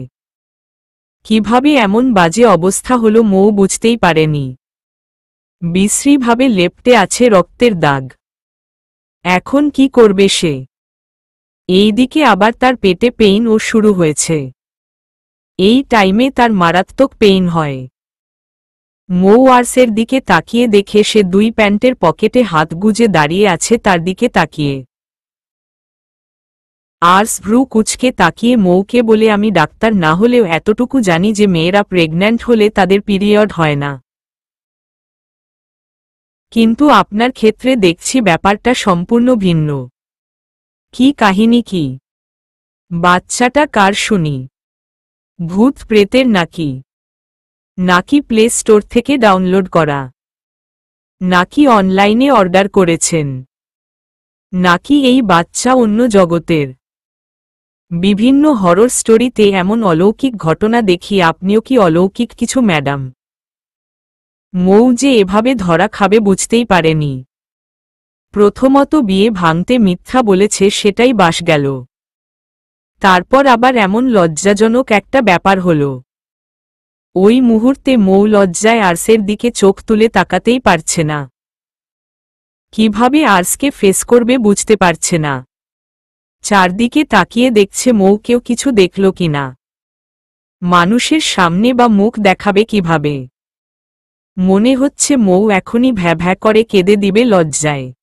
[SPEAKER 1] কিভাবে এমন বাজে অবস্থা হলো মৌ বুঝতেই পারেনি। বিশ্রীভাবে লেপ্টে আছে রক্তের দাগ। এখন কি করবে সে? এইদিকে আবার তার পেটে পেইন ও শুরু হয়েছে। এই টাইমে তার মারাত্মক পেইন হয়। মৌ আর্সের দিকে তাকিয়ে দেখে সে দুই প্যান্টের পকেটে হাত গুজে দাঁড়িয়ে আছে তার দিকে তাকিয়ে। আর্স ভ্রু কুঁচকে তাকিয়ে মৌকে বলে, আমি ডাক্তার না হলেও এতটুকু জানি যে মেয়েরা প্রেগন্যান্ট হলে তাদের পিরিয়ড হয় না। কিন্তু আপনার ক্ষেত্রে দেখছি ব্যাপারটা সম্পূর্ণ ভিন্ন। কি কাহিনী কি? বাচ্চাটা কার শুনি? ভূত প্রেতের নাকি? নাকি প্লে স্টোর থেকে ডাউনলোড করা? নাকি অনলাইনে অর্ডার করেছেন? নাকি এই বাচ্চা অন্য জগতের? বিভিন্ন হরর স্টোরিতে এমন অলৌকিক ঘটনা দেখি, আপনিও কি অলৌকিক কিছু ম্যাডাম? মৌ যে এভাবে ধরা খাবে বুঝতেই পারেনি। প্রথমত বিয়ে ভাঙতে মিথ্যা বলেছে, সেটাই বাস গেল। তারপর আবার এমন লজ্জাজনক একটা ব্যাপার হলো। ওই মুহূর্তে মৌ লজ্জায় আর্সের দিকে চোখ তুলে তাকাতেই পারছে না। কিভাবে আর্সকে ফেস করবে বুঝতে পারছে না। চারদিকে তাকিয়ে দেখছে মৌ কেউ কিছু দেখল কিনা। মানুষের সামনে বা মুখ দেখাবে কিভাবে? মনে হচ্ছে মৌ এখনই ভ্যা ভ্যা করে কেঁদে দিবে লজ্জায়।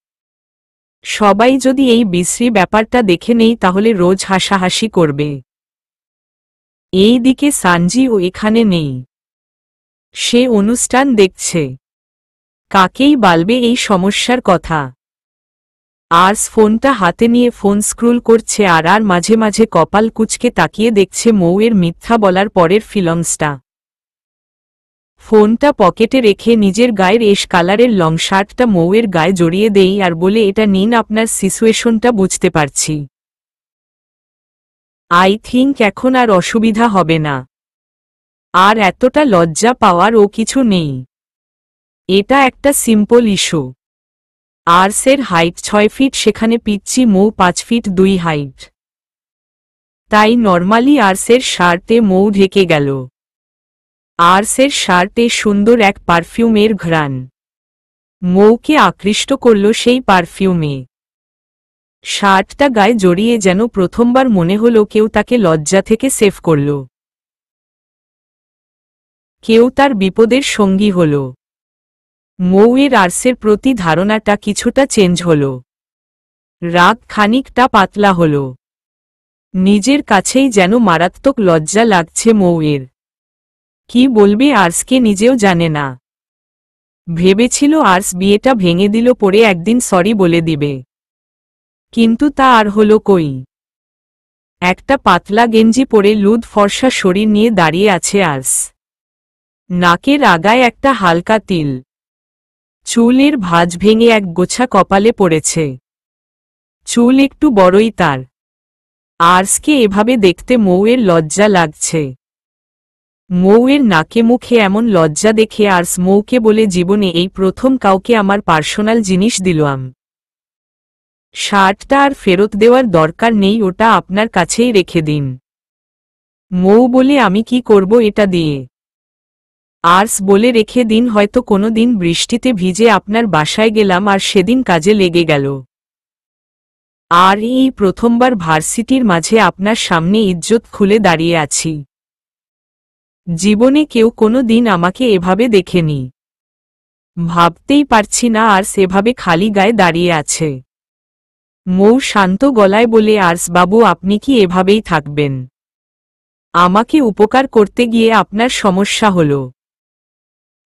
[SPEAKER 1] সবাই যদি এই বিশ্রী ব্যাপারটা দেখে নেই তাহলে রোজ হাসাহাসি করবে। এই দিকে সানজিও এখানে নেই। সে অনুষ্ঠান দেখছে। কাকেই বলবে এই সমস্যার কথা? আর্স ফোনটা হাতে নিয়ে ফোন স্ক্রোল করছে আর মাঝে মাঝে কপাল কুঁচকে তাকিয়ে দেখছে মৌয়ের মিথ্যা বলার পরের ফিলংসটা। ফোনটা পকেটে রেখে নিজের গায়ের এশ কালারের লং শার্টটা মৌয়ের গায়ে জড়িয়ে দেই আর বলে, এটা নিন, আপনার সিচুয়েশনটা বুঝতে পারছি। আই থিংক এখন আর অসুবিধা হবে না। আর এতটা লজ্জা পাওয়ার ও কিছু নেই। এটা একটা সিম্পল ইস্যু। আর্সের হাইট 6 ফিট, সেখানে পিচ্চি মৌ 5 ফিট 2 হাইট। তাই নর্মালি আর্সের শার্টে মৌ ঢেকে গেল। আর্সের শার্টে সুন্দর এক পারফিউমের ঘ্রাণ। মৌকে আকৃষ্ট করল সেই পারফিউমে। শার্টটা গায়ে জড়িয়ে যেন প্রথমবার মনে হলো কেউ তাকে লজ্জা থেকে সেভ করল। কেউ তার বিপদের সঙ্গী হল। মৌয়ের আর্সের প্রতি ধারণাটা কিছুটা চেঞ্জ হল। রাগ খানিকটা পাতলা হল। নিজের কাছেই যেন মারাত্মক লজ্জা লাগছে মৌয়ের। কি বলবে আর্সকে নিজেও জানে না। ভেবেছিল আর্স বিয়েটা ভেঙে দিল, পরে একদিন সরি বলে দিবে। কিন্তু তা আর হলো কই। একটা পাতলা গেঞ্জি পরে লুদ ফর্সা শরীর নিয়ে দাঁড়িয়ে আছে আর্স। নাকের আগায় একটা হালকা তিল, চুলের ভাঁজ ভেঙে এক গোছা কপালে পড়েছে। চুল একটু বড়ই তার। আর্সকে এভাবে দেখতে মৌয়ের লজ্জা লাগছে। মৌয়ের নাকে মুখে এমন লজ্জা দেখে আর্স মৌকে বলে, জীবনে এই প্রথম কাউকে আমার পার্সোনাল জিনিস দিলাম। শার্টটা আর ফেরত দেওয়ার দরকার নেই, ওটা আপনার কাছেই রেখে দিন। মৌ বলে, আমি কি করব এটা দিয়ে? আর্স বলে, রেখে দিন, হয়তো কোনো দিন বৃষ্টিতে ভিজে আপনার বাসায় গেলাম আর সেদিন কাজে লেগে গেল। আর এই প্রথমবার ভার্সিটির মাঝে আপনার সামনে ইজ্জত খুলে দাঁড়িয়ে আছি। জীবনে কেউ কোনো দিন আমাকে এভাবে দেখেনি। ভাবতেই পারছি না আর্স এভাবে খালি গায়ে দাঁড়িয়ে আছে। মৌ শান্ত গলায় বলে, আর্স বাবু, আপনি কি এভাবেই থাকবেন? আমাকে উপকার করতে গিয়ে আপনার সমস্যা হলো?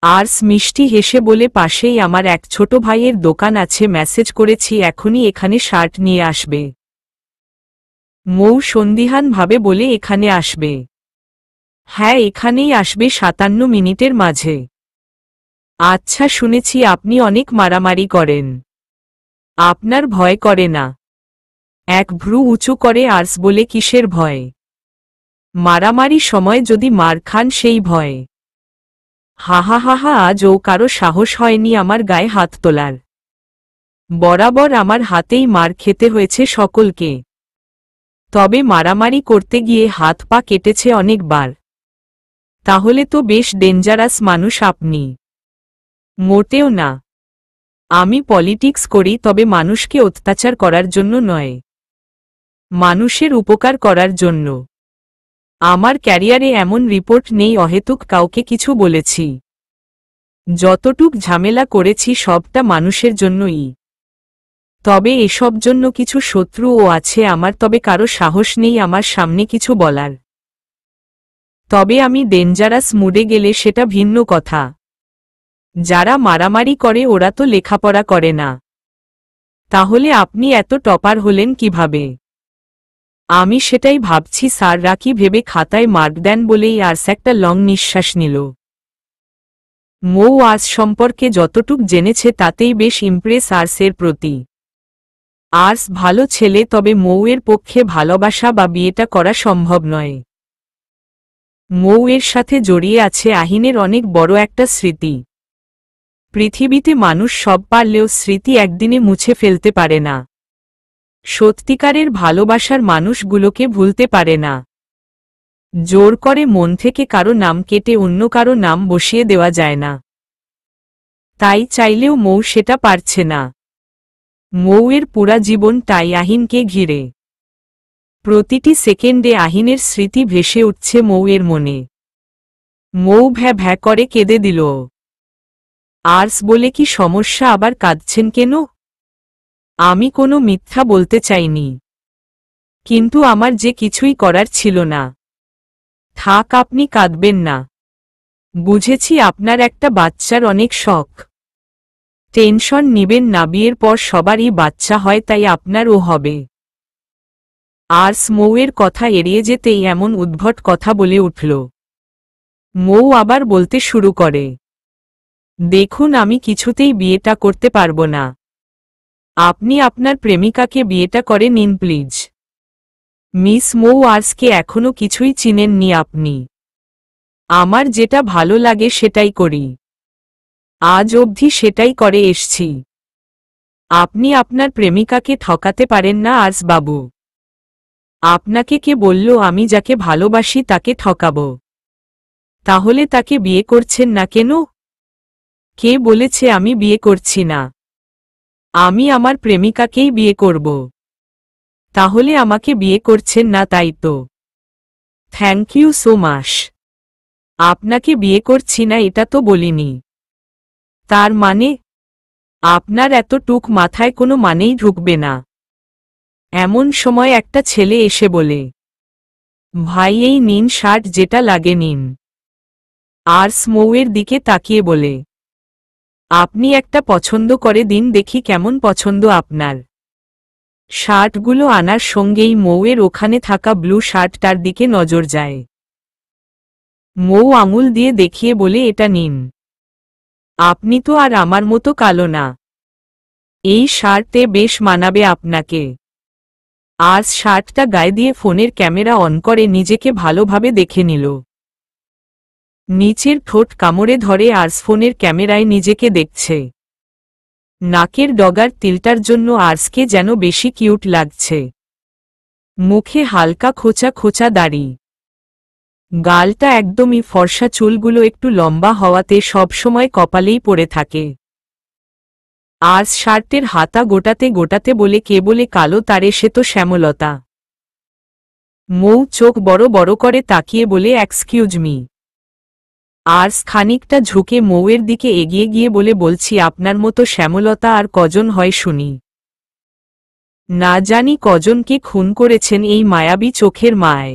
[SPEAKER 1] আর্স মিষ্টি হেসে বলে, পাশেই আমার এক ছোট ভাইয়ের দোকান আছে, মেসেজ করেছি, এখনই এখানে শার্ট নিয়ে আসবে। মৌ সন্দিহান ভাবে বলে, এখানে আসবে? হ্যাঁ, এখানেই আসবে 57 মিনিটের মাঝে। আচ্ছা, শুনেছি আপনি অনেক মারামারি করেন। আপনার ভয় করে না? এক ভ্রু উঁচু করে আর্স বলে, কিসের ভয়? মারামারি সময় যদি মার খান সেই ভয়। হাহা হাহা, আজ ও কারো সাহস হয়নি আমার গায়ে হাত তোলার। বরাবর আমার হাতেই মার খেতে হয়েছে সকলকে। তবে মারামারি করতে গিয়ে হাত পা কেটেছে অনেকবার। তাহলে তো বেশ ডেঞ্জারাস মানুষ আপনি। মোটেও না। আমি পলিটিক্স করি, তবে মানুষকে অত্যাচার করার জন্য নয়, মানুষের উপকার করার জন্য। আমার ক্যারিয়ারে এমন রিপোর্ট নেই অহেতুক কাউকে কিছু বলেছি। যতটুক ঝামেলা করেছি সবটা মানুষের জন্যই। তবে এসব জন্য কিছু শত্রুও আছে আমার, তবে কারো সাহস নেই আমার সামনে কিছু বলার। তবে আমি ডেঞ্জারাস মুডে গেলে সেটা ভিন্ন কথা। যারা মারামারি করে ওরা তো লেখাপড়া করে না। তাহলে আপনি এত টপার হলেন কিভাবে? আমি সেটাই ভাবছি স্যার, রাখি ভেবে খাতায় মার্ক দেন বলেই আর্স একটা লং নিঃশ্বাস নিল। মৌ আর্স সম্পর্কে যতটুক জেনেছে তাতেই বেশ ইমপ্রেস আর্সের প্রতি। আর্স ভালো ছেলে, তবে মৌয়ের পক্ষে ভালোবাসা বা বিয়েটা করা সম্ভব নয়। মৌয়ের সাথে জড়িয়ে আছে আহিনের অনেক বড় একটা স্মৃতি। পৃথিবীতে মানুষ সব পারলেও স্মৃতি একদিনে মুছে ফেলতে পারে না। সত্যিকারের ভালোবাসার মানুষগুলোকে ভুলতে পারে না। জোর করে মন থেকে কারো নাম কেটে অন্য কারো নাম বসিয়ে দেওয়া যায় না। তাই চাইলেও মৌ সেটা পারছে না। মৌয়ের পুরা জীবনটাই আহিনকে ঘিরে। প্রতিটি সেকেন্ডে আহিনের স্মৃতি ভেসে উঠছে মৌয়ের মনে। মৌ ভ্যা ভ্যা করে কেঁদে দিল। আর্স বলে, কি সমস্যা, আবার কাঁদছেন কেন? আমি কোনো মিথ্যা বলতে চাইনি, কিন্তু আমার যে কিছুই করার ছিল না। থাক, আপনি কাঁদবেন না। বুঝেছি আপনার একটা বাচ্চার অনেক শখ। টেনশন নিবেন না, বিয়ের পর সবারই বাচ্চা হয়, তাই আপনারও হবে। আর্স মৌয়ের কথা এড়িয়ে যেতেই এমন উদ্ভট কথা বলে উঠল। মৌ আবার বলতে শুরু করে, দেখুন, আমি কিছুতেই বিয়েটা করতে পারবো না। আপনি আপনার প্রেমিকাকে বিয়েটা করে নিন প্লিজ। মিস মৌ, আর্সকে এখনো কিছুই চিনেননি আপনি। আমার যেটা ভালো লাগে সেটাই করি। আজ অবধি সেটাই করে এসছি। আপনি আপনার প্রেমিকাকে ঠকাতে পারেন না আর্স বাবু। আপনাকে কে বলল আমি যাকে ভালোবাসি তাকে ঠকাবো? তাহলে তাকে বিয়ে করছেন না কেন? কে বলেছে আমি বিয়ে করছি না? আমি আমার প্রেমিকাকেই বিয়ে করব। তাহলে আমাকে বিয়ে করছেন না, তাই তো? Thank you so much. আপনাকে বিয়ে করছি না এটা তো বলিনি। তার মানে? আপনার এত টুক মাথায় কোনো মানেই ঢুকবে না। এমন সময় একটা ছেলে এসে বলে, ভাই এই নিন শার্ট, যেটা লাগে নিন। আর্স মৌয়ের দিকে তাকিয়ে বলে, আপনি একটা পছন্দ করে দিন দেখি কেমন পছন্দ আপনার। শার্টগুলো আনার সঙ্গেই মৌয়ের ওখানে থাকা ব্লু শার্টটার দিকে নজর যায়। মৌ আঙুল দিয়ে দেখিয়ে বলে, এটা নিন। আপনি তো আর আমার মতো কালো না, এই শার্টে বেশ মানাবে আপনাকে। আজ শার্টটা গায়ে দিয়ে ফোনের ক্যামেরা অন করে নিজেকে ভালোভাবে দেখে নিল। নিচের ঠোঁট কামড়ে ধরে আর্স ফোনের ক্যামেরায় নিজেকে দেখছে। নাকের ডগার তিলটার জন্য আর্সকে যেন বেশি কিউট লাগছে। মুখে হালকা খোঁচা খোঁচা দাড়ি, গালটা একদমই ফর্সা, চুলগুলো একটু লম্বা হওয়াতে সবসময় কপালেই পড়ে থাকে। আর্স শার্টের হাতা গোটাতে গোটাতে বলে, কে বলে কালো তারে, সে তো শ্যামলতা। মৌ চোখ বড় বড় করে তাকিয়ে বলে, এক্সকিউজ মি। আর্স খানিকটা ঝুঁকে মৌয়ের দিকে এগিয়ে গিয়ে বলে, বলছি আপনার মতো শ্যামলতা আর কজন হয় শুনি। না জানি কজনকে খুন করেছেন এই মায়াবী চোখের মায়।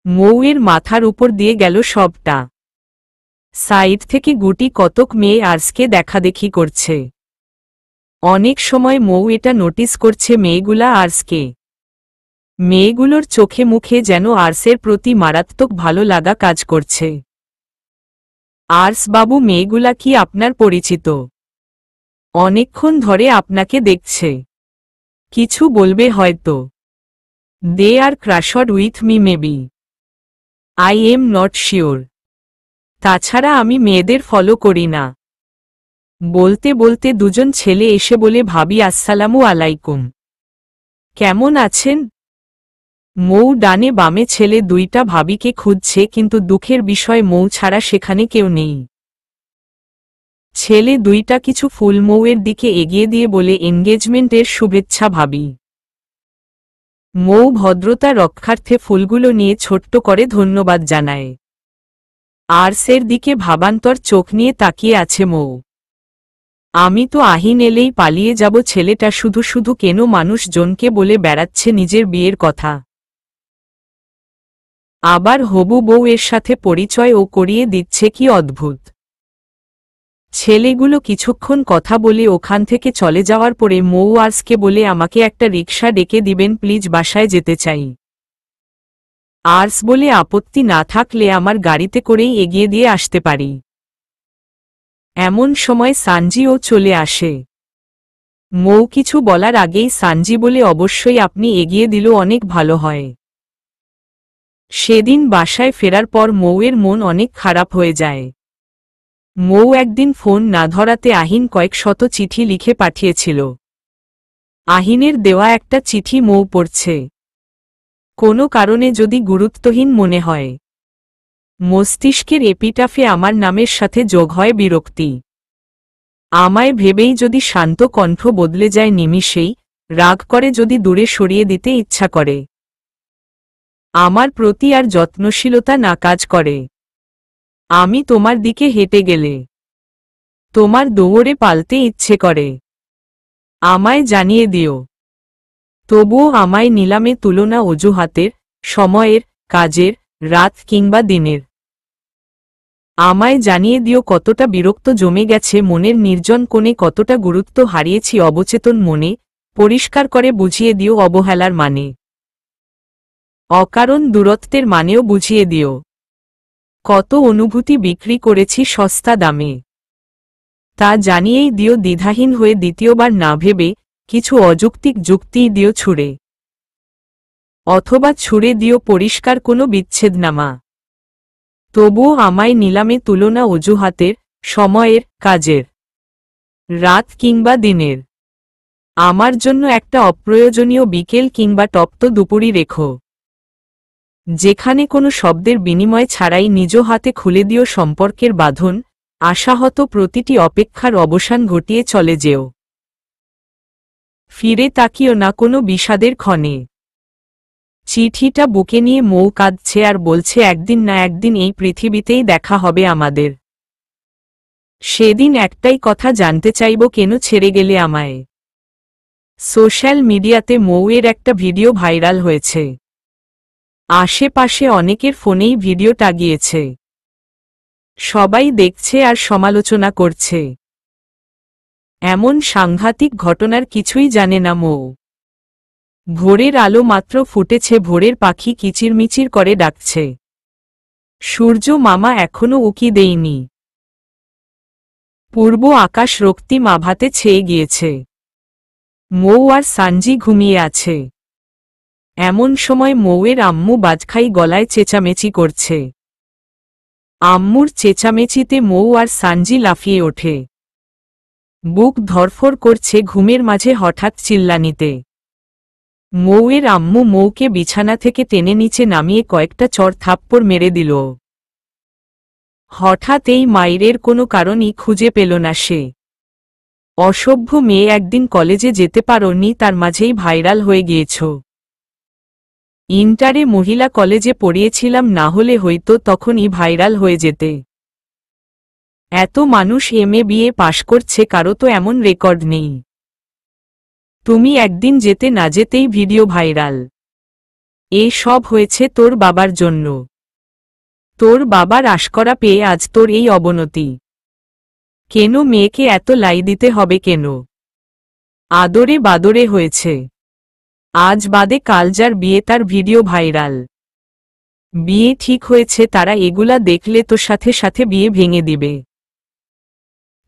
[SPEAKER 1] মৌয়ের মাথার উপর দিয়ে গেল সবটা। সাইড থেকে গুটি কতক মেয়ে আর্সকে দেখাদেখি করছে। অনেক সময় মৌ এটা নোটিস করছে মেয়েগুলা আর্সকে। মেয়েগুলোর চোখে মুখে যেন আর্সের প্রতি মারাত্মক ভালো লাগা কাজ করছে। আর্স বাবু, মেয়েগুলা কি আপনার পরিচিত? অনেকক্ষণ ধরে আপনাকে দেখছে, কিছু বলবে হয়তো। They are crushed with me maybe, I am not sure. তাছাড়া আমি মেয়েদের ফলো করি না। বলতে বলতে দুজন ছেলে এসে বলে, ভাবি আসসালামু আলাইকুম, কেমন আছেন? মৌ ডানে বামে ছেলে দুইটা ভাবিকে খুঁজছে, কিন্তু দুঃখের বিষয় মৌ ছাড়া সেখানে কেউ নেই। ছেলে দুইটা কিছু ফুল মৌয়ের দিকে এগিয়ে দিয়ে বলে, এনগেজমেন্টের শুভেচ্ছা ভাবি। মৌ ভদ্রতা রক্ষার্থে ফুলগুলো নিয়ে ছোট্ট করে ধন্যবাদ জানায়। আর্সের দিকে ভাবান্তর চোখ নিয়ে তাকিয়ে আছে মৌ। আমি তো আহিন এলেই পালিয়ে যাব, ছেলেটা শুধু শুধু কেন মানুষজনকে বলে বেড়াচ্ছে নিজের বিয়ের কথা। আবার হবু বউ এর সাথে পরিচয় ও করিয়ে দিচ্ছে, কি অদ্ভুত। ছেলেগুলো কিছুক্ষণ কথা বলে ওখান থেকে চলে যাওয়ার পরে মৌ আর্সকে বলে, আমাকে একটা রিকশা ডেকে দিবেন প্লিজ, বাসায় যেতে চাই। আর্স বলে, আপত্তি না থাকলে আমার গাড়িতে করেই এগিয়ে দিয়ে আসতে পারি। এমন সময় সানজিও চলে আসে। মৌ কিছু বলার আগেই সানজি বলে, অবশ্যই আপনি এগিয়ে দিল অনেক ভালো হয়। সেদিন বাসায় ফেরার পর মৌয়ের মন অনেক খারাপ হয়ে যায়। মৌ একদিন ফোন না ধরাতে আহিন কয়েক শত চিঠি লিখে পাঠিয়েছিল। আহিনের দেওয়া একটা চিঠি মৌ পড়ছে। কোনো কারণে যদি গুরুত্বহীন মনে হয়, মস্তিষ্কের এপিটাফে আমার নামের সাথে যোগ হয় বিরক্তি। আমায় ভেবেই যদি শান্ত কণ্ঠ বদলে যায় নিমিষেই, রাগ করে যদি দূরে সরিয়ে দিতে ইচ্ছা করে, আমার প্রতি আর যত্নশীলতা না কাজ করে। আমি তোমার দিকে হেঁটে গেলে তোমার দৌড়ে পালতে ইচ্ছে করে, আমায় জানিয়ে দিও। তবুও আমায় নিলামে তুলনা অজুহাতের, সময়ের, কাজের, রাত কিংবা দিনের। আমায় জানিয়ে দিও কতটা বিরক্ত জমে গেছে মনের নির্জন কোণে, কতটা গুরুত্ব হারিয়েছি অবচেতন মনে। পরিষ্কার করে বুঝিয়ে দিও অবহেলার মানে, অকারণ দূরত্বের মানেও বুঝিয়ে দিও। কত অনুভূতি বিক্রি করেছি সস্তা দামে, তা জানিয়েই দিও দ্বিধাহীন হয়ে, দ্বিতীয়বার না ভেবে কিছু অযৌক্তিক যুক্তিই দিও ছুড়ে, অথবা ছুড়ে দিও পরিষ্কার কোনো বিচ্ছেদনামা। তবুও আমায় নিলামে তুলনা অজুহাতের, সময়ের, কাজের, রাত কিংবা দিনের। আমার জন্য একটা অপ্রয়োজনীয় বিকেল কিংবা তপ্ত দুপুরি রেখো, যেখানে কোনো শব্দের বিনিময় ছাড়াই নিজ হাতে খুলে দিও সম্পর্কের বাঁধন। আশাহত প্রতিটি অপেক্ষার অবসান ঘটিয়ে চলে যেও। ফিরে তাকিও না কোনো বিষাদের ক্ষণে। চিঠিটা বুকে নিয়ে মৌ কাঁদছে আর বলছে, একদিন না একদিন এই পৃথিবীতেই দেখা হবে আমাদের। সেদিন একটাই কথা জানতে চাইব, কেন ছেড়ে গেলে আমায়। সোশ্যাল মিডিয়াতে মৌয়ের একটা ভিডিও ভাইরাল হয়েছে। আশেপাশে অনেকের ফোনেই ভিডিওটা গিয়েছে। সবাই দেখছে আর সমালোচনা করছে। এমন সাংঘাতিক ঘটনার কিছুই জানে না মৌ। ভোরের আলো মাত্র ফুটেছে, ভোরের পাখি কিচিরমিচির করে ডাকছে। সূর্য মামা এখনো উকি দেয়নি। পূর্ব আকাশ রক্তিম আভাতে ছেয়ে গিয়েছে। মৌ আর সানজি ঘুমিয়ে আছে। এমন সময় মৌয়ের আম্মু বাজখাই গলায় চেঁচামেচি করছে। আম্মুর চেঁচামেচিতে মৌ আর সানজি লাফিয়ে ওঠে। বুক ধরফর করছে ঘুমের মাঝে হঠাৎ চিল্লানিতে। মৌয়ের আম্মু মৌকে বিছানা থেকে টেনে নিচে নামিয়ে কয়েকটা চড় থাপ্পড় মেরে দিল। হঠাৎ এই মাইরের কোনো কারণই খুঁজে পেল না সে। অসভ্য মেয়ে, একদিন কলেজে যেতে পারোনি, তার মাঝেই ভাইরাল হয়ে গিয়েছ। ইন্টারে মহিলা কলেজে পড়িয়েছিলাম, না হলে হয়তো তখনই ভাইরাল হয়ে যেতে। এত মানুষ এমএ বিএ পাশ করছে, কারো তো এমন রেকর্ড নেই। তুমি একদিন যেতে না যেতেই ভিডিও ভাইরাল। এ সব হয়েছে তোর বাবার জন্য। তোর বাবার আশকরা পেয়ে আজ তোর এই অবনতি। কেন মেয়েকে এত লাই দিতে হবে কেন? আদরে বাদরে হয়েছে, আজ বাদে কাল যার বিয়ে তার ভিডিও ভাইরাল। বিয়ে ঠিক হয়েছে, তারা এগুলা দেখলে তো সাথে সাথে বিয়ে ভেঙে দিবে।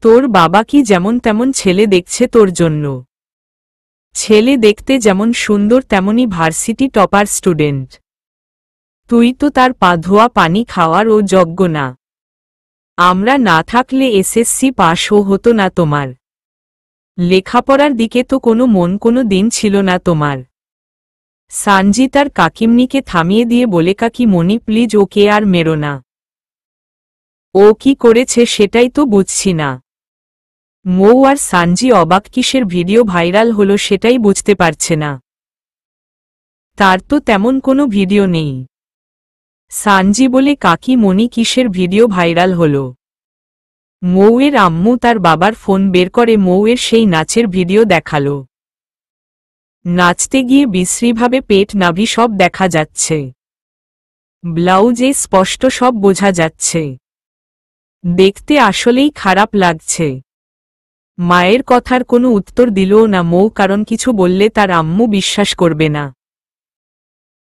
[SPEAKER 1] তোর বাবা কি যেমন তেমন ছেলে দেখছে তোর জন্য? ছেলে দেখতে যেমন সুন্দর তেমনি ভার্সিটি টপার স্টুডেন্ট। তুই তো তার পা ধোয়া পানি খাওয়ার ও যোগ্য না। আমরা না থাকলে এসএসসি পাশও হতো না তোমার। লেখাপড়ার দিকে তো কোনো মন কোনো দিন ছিল না তোমার। সানজি তার কাকিমনিকে থামিয়ে দিয়ে বলে, কাকিমণি প্লিজ ওকে আর মেরো না। ও কি করেছে সেটাই তো বুঝছি না। মৌ আর সানজি অবাক, কিসের ভিডিও ভাইরাল হলো সেটাই বুঝতে পারছে না। তার তো তেমন কোনো ভিডিও নেই। সানজি বলে, কাকিমণি কিসের ভিডিও ভাইরাল হলো? মৌয়ের আম্মু তার বাবার ফোন বের করে মৌয়ের সেই নাচের ভিডিও দেখালো। নাচতে গিয়ে বিশ্রীভাবে পেট নাভি সব দেখা যাচ্ছে। ব্লাউজে স্পষ্ট সব বোঝা যাচ্ছে। দেখতে আসলেই খারাপ লাগছে। মায়ের কথার কোনো উত্তর দিলও না মৌ, কারণ কিছু বললে তার আম্মু বিশ্বাস করবে না,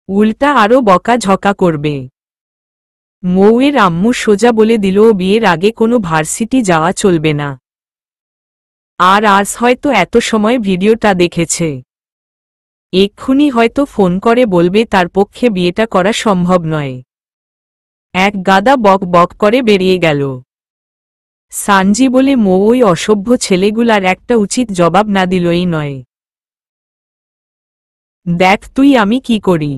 [SPEAKER 1] উল্টা আরও বকাঝকা করবে। মৌয়ের আম্মু সোজা বলে দিল, বিয়ের আগে কোনো ভার্সিটি যাওয়া চলবে না। আর আজ হয়তো এত সময় ভিডিওটা দেখেছে, এক্ষুনি হয়তো ফোন করে বলবে তার পক্ষে বিয়েটা করা সম্ভব নয়। এক গাদা বক বক করে বেরিয়ে গেল। সানজি বলে, মৌ ওই অসভ্য ছেলেগুলার একটা উচিত জবাব না দিলই নয়। দেখ তুই আমি কি করি।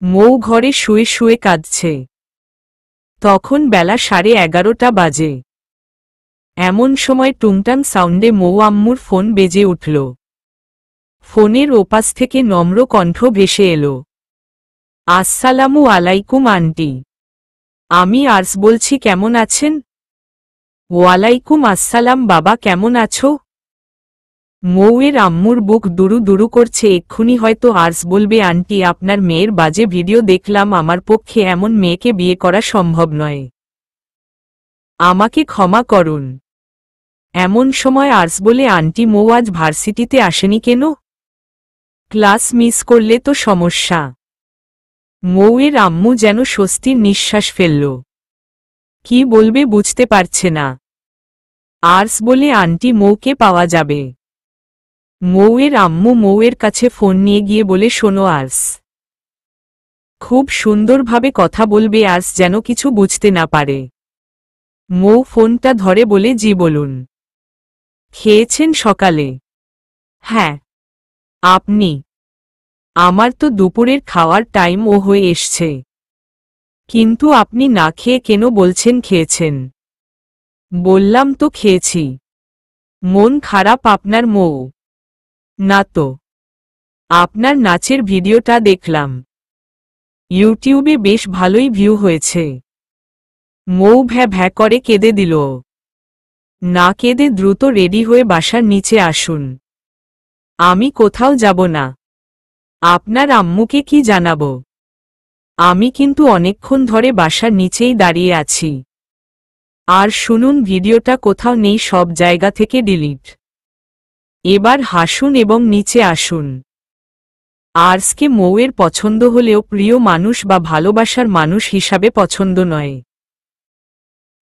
[SPEAKER 1] মৌ ঘরে শুয়ে শুয়ে কাঁদছে। তখন বেলা 11:30 বাজে। এমন সময় টুংটাং সাউন্ডে মৌ আম্মুর ফোন বেজে উঠল। ফোনের ওপাশ থেকে নম্র কণ্ঠ ভেসে এলো, আসসালামু আলাইকুম আন্টি, আমি আরস বলছি, কেমন আছেন? ওয়ালাইকুম আসসালাম বাবা, কেমন আছো? মৌয়ের আম্মুর বুক দুরু দুরু করছে, এক্ষুনি হয়তো আরস বলবে, আন্টি আপনার মেয়ের বাজে ভিডিও দেখলাম, আমার পক্ষে এমন মেয়েকে বিয়ে করা সম্ভব নয়, আমাকে ক্ষমা করুন। এমন সময় আরস বলে, আন্টি মৌ আজ ভার্সিটিতে আসেনি কেন? ক্লাস মিস করলে তো সমস্যা। মৌয়ের আম্মু যেন স্বস্তির নিঃশ্বাস ফেলল। কি বলবে বুঝতে পারছে না। আরস বলে, আন্টি মৌকে পাওয়া যাবে। মৌয়ের আম্মু মৌয়ের কাছে ফোন নিয়ে গিয়ে বলে, শোনো আরস, খুব সুন্দরভাবে কথা বলবে, আরস যেন কিছু বুঝতে না পারে। মৌ ফোনটা ধরে বলে, জি বলুন। খেয়েছেন সকালে? হ্যাঁ। আপনি? আমার তো দুপুরের খাওয়ার টাইম ও হয়ে এসছে। কিন্তু আপনি না খেয়ে কেন বলছেন খেয়েছেন? বললাম তো খেয়েছি। মন খারাপ আপনার মৌ? না তো। আপনার নাচের ভিডিওটা দেখলাম, ইউটিউবে বেশ ভালোই ভিউ হয়েছে। মৌ ভ্যা ভ্যা করে কেঁদে দিল। না কেঁদে দ্রুত রেডি হয়ে বাসার নিচে আসুন। আমি কোথাও যাব না। আপনার আম্মুকে কি জানাবো? আমি কিন্তু অনেকক্ষণ ধরে বাসার নিচেই দাঁড়িয়ে আছি। আর শুনুন, ভিডিওটা কোথাও নেই, সব জায়গা থেকে ডিলিট। এবার হাসুন এবং নিচে আসুন। আর্সকে মৌয়ের পছন্দ হলেও প্রিয় মানুষ বা ভালোবাসার মানুষ হিসাবে পছন্দ নয়।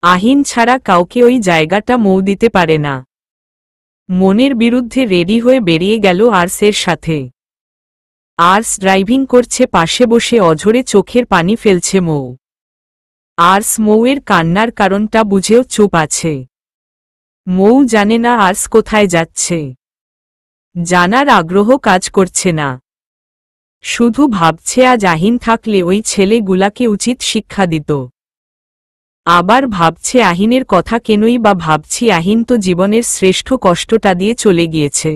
[SPEAKER 1] আহিন ছাড়া কাউকে ওই জায়গাটা মৌ দিতে পারে না। মনের বিরুদ্ধে রেডি হয়ে বেরিয়ে গেল আর্সের সাথে। আর্স ড্রাইভিং করছে, পাশে বসে অঝরে চোখের পানি ফেলছে মৌ। আর্স মৌয়ের কান্নার কারণটা বুঝেও চুপ আছে। মৌ জানে না আর্স কোথায় যাচ্ছে। জানার আগ্রহ কাজ করছে না। শুধু ভাবছে আজ আহিন থাকলে ওই ছেলেগুলাকে উচিত শিক্ষা দিত। আবার ভাবছে আহিনের কথা কেনই বা ভাবছি, আহিন তো জীবনের শ্রেষ্ঠ কষ্টটা দিয়ে চলে গিয়েছে।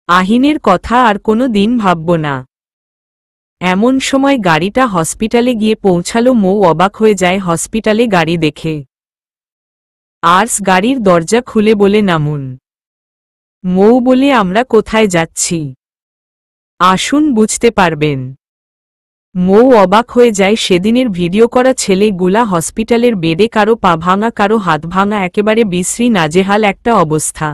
[SPEAKER 1] আহিনের কথা আর কোনো দিন ভাবব না। এমন সময় গাড়িটা হসপিটালে গিয়ে পৌঁছালো। মৌ অবাক হয়ে যায় হসপিটালে গাড়ি দেখে। আর্স গাড়ির দরজা খুলে বলে, নামুন। মৌ বলে, আমরা কোথায় যাচ্ছি? আসুন, বুঝতে পারবেন। মৌ অবাক হয়ে যায়। সেদিনের ভিডিও করা ছেলেগুলা হসপিটালের বেডে, কারো পা ভাঙা, কারো হাত ভাঙা, একেবারে বিশ্রী নাজেহাল একটা অবস্থা।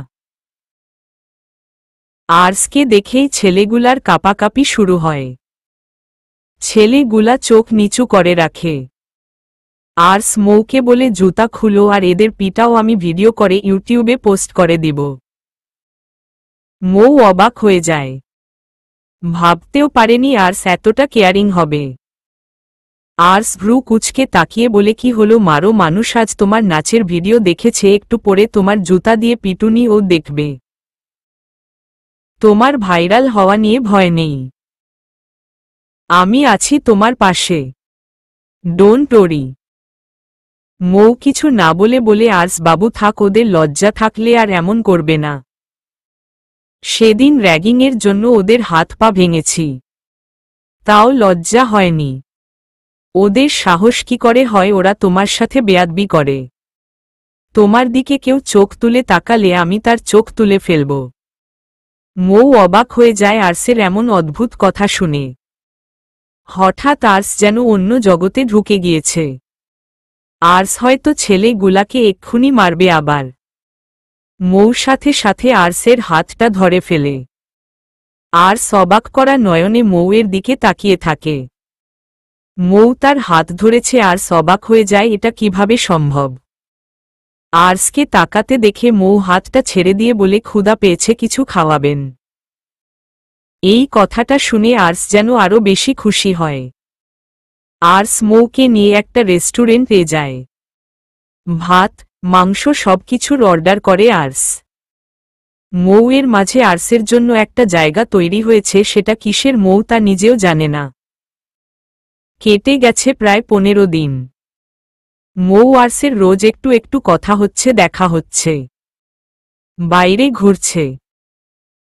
[SPEAKER 1] আর্সকে দেখেই ছেলেগুলার কাঁপাকাঁপি শুরু হয়। ছেলেগুলা চোখ নিচু করে রাখে। আর্স মৌকে বলে, জুতা খুলো আর এদের পিটাও, আমি ভিডিও করে ইউটিউবে পোস্ট করে দিব। মৌ অবাক হয়ে যায়। ভাবতেও পারেনি আর্স এতটা কেয়ারিং হবে। আর্স ভ্রু কুচকে তাকিয়ে বলে, কি হলো? মারো, মানুষ আজ তোমার নাচের ভিডিও দেখেছে, একটু পরে তোমার জুতা দিয়ে পিটুনি ও দেখবে। তোমার ভাইরাল হওয়া নিয়ে ভয় নেই, আমি আছি তোমার পাশে, ডোন্ট ওরি। মৌ কিছু না বলে আর্স, বাবু থাক, ওদের লজ্জা থাকলে আর এমন করবে না। সেদিন র্যাগিংয়ের জন্য ওদের হাত পা ভেঙেছি, তাও লজ্জা হয়নি। ওদের সাহস কি করে হয়? ওরা তোমার সাথে বেয়াদবি করে। তোমার দিকে কেউ চোখ তুলে তাকালে আমি তার চোখ তুলে ফেলব। মৌ অবাক হয়ে যায় আর্সের এমন অদ্ভুত কথা শুনে। হঠাৎ আর্স যেন অন্য জগতে ঢুকে গিয়েছে। আর্স হয়তো ছেলেগুলাকে এক্ষুনি মারবে আবার। মৌ সাথে সাথে আর্সের হাতটা ধরে ফেলে। আর্স অবাক করা নয়নে মৌয়ের দিকে তাকিয়ে থাকে। মৌ তার হাত ধরেছে। আর্স অবাক হয়ে যায়, এটা কিভাবে সম্ভব? আর্সকে তাকাতে দেখে মৌ হাতটা ছেড়ে দিয়ে বলে, ক্ষুধা পেয়েছে, কিছু খাওয়াবেন? এই কথাটা শুনে আর্স যেন আরো বেশি খুশি হয়। আর্স মৌকে নিয়ে একটা রেস্টুরেন্টে যায়। ভাত, মাংস সবকিছুর অর্ডার করে আর্স। মৌয়ের মাঝে আর্সের জন্য একটা জায়গা তৈরি হয়েছে, সেটা কিসের মৌ তা নিজেও জানে না। কেটে গেছে প্রায় 15 দিন। মৌ আর্সের রোজ একটু একটু কথা হচ্ছে, দেখা হচ্ছে, বাইরে ঘুরছে।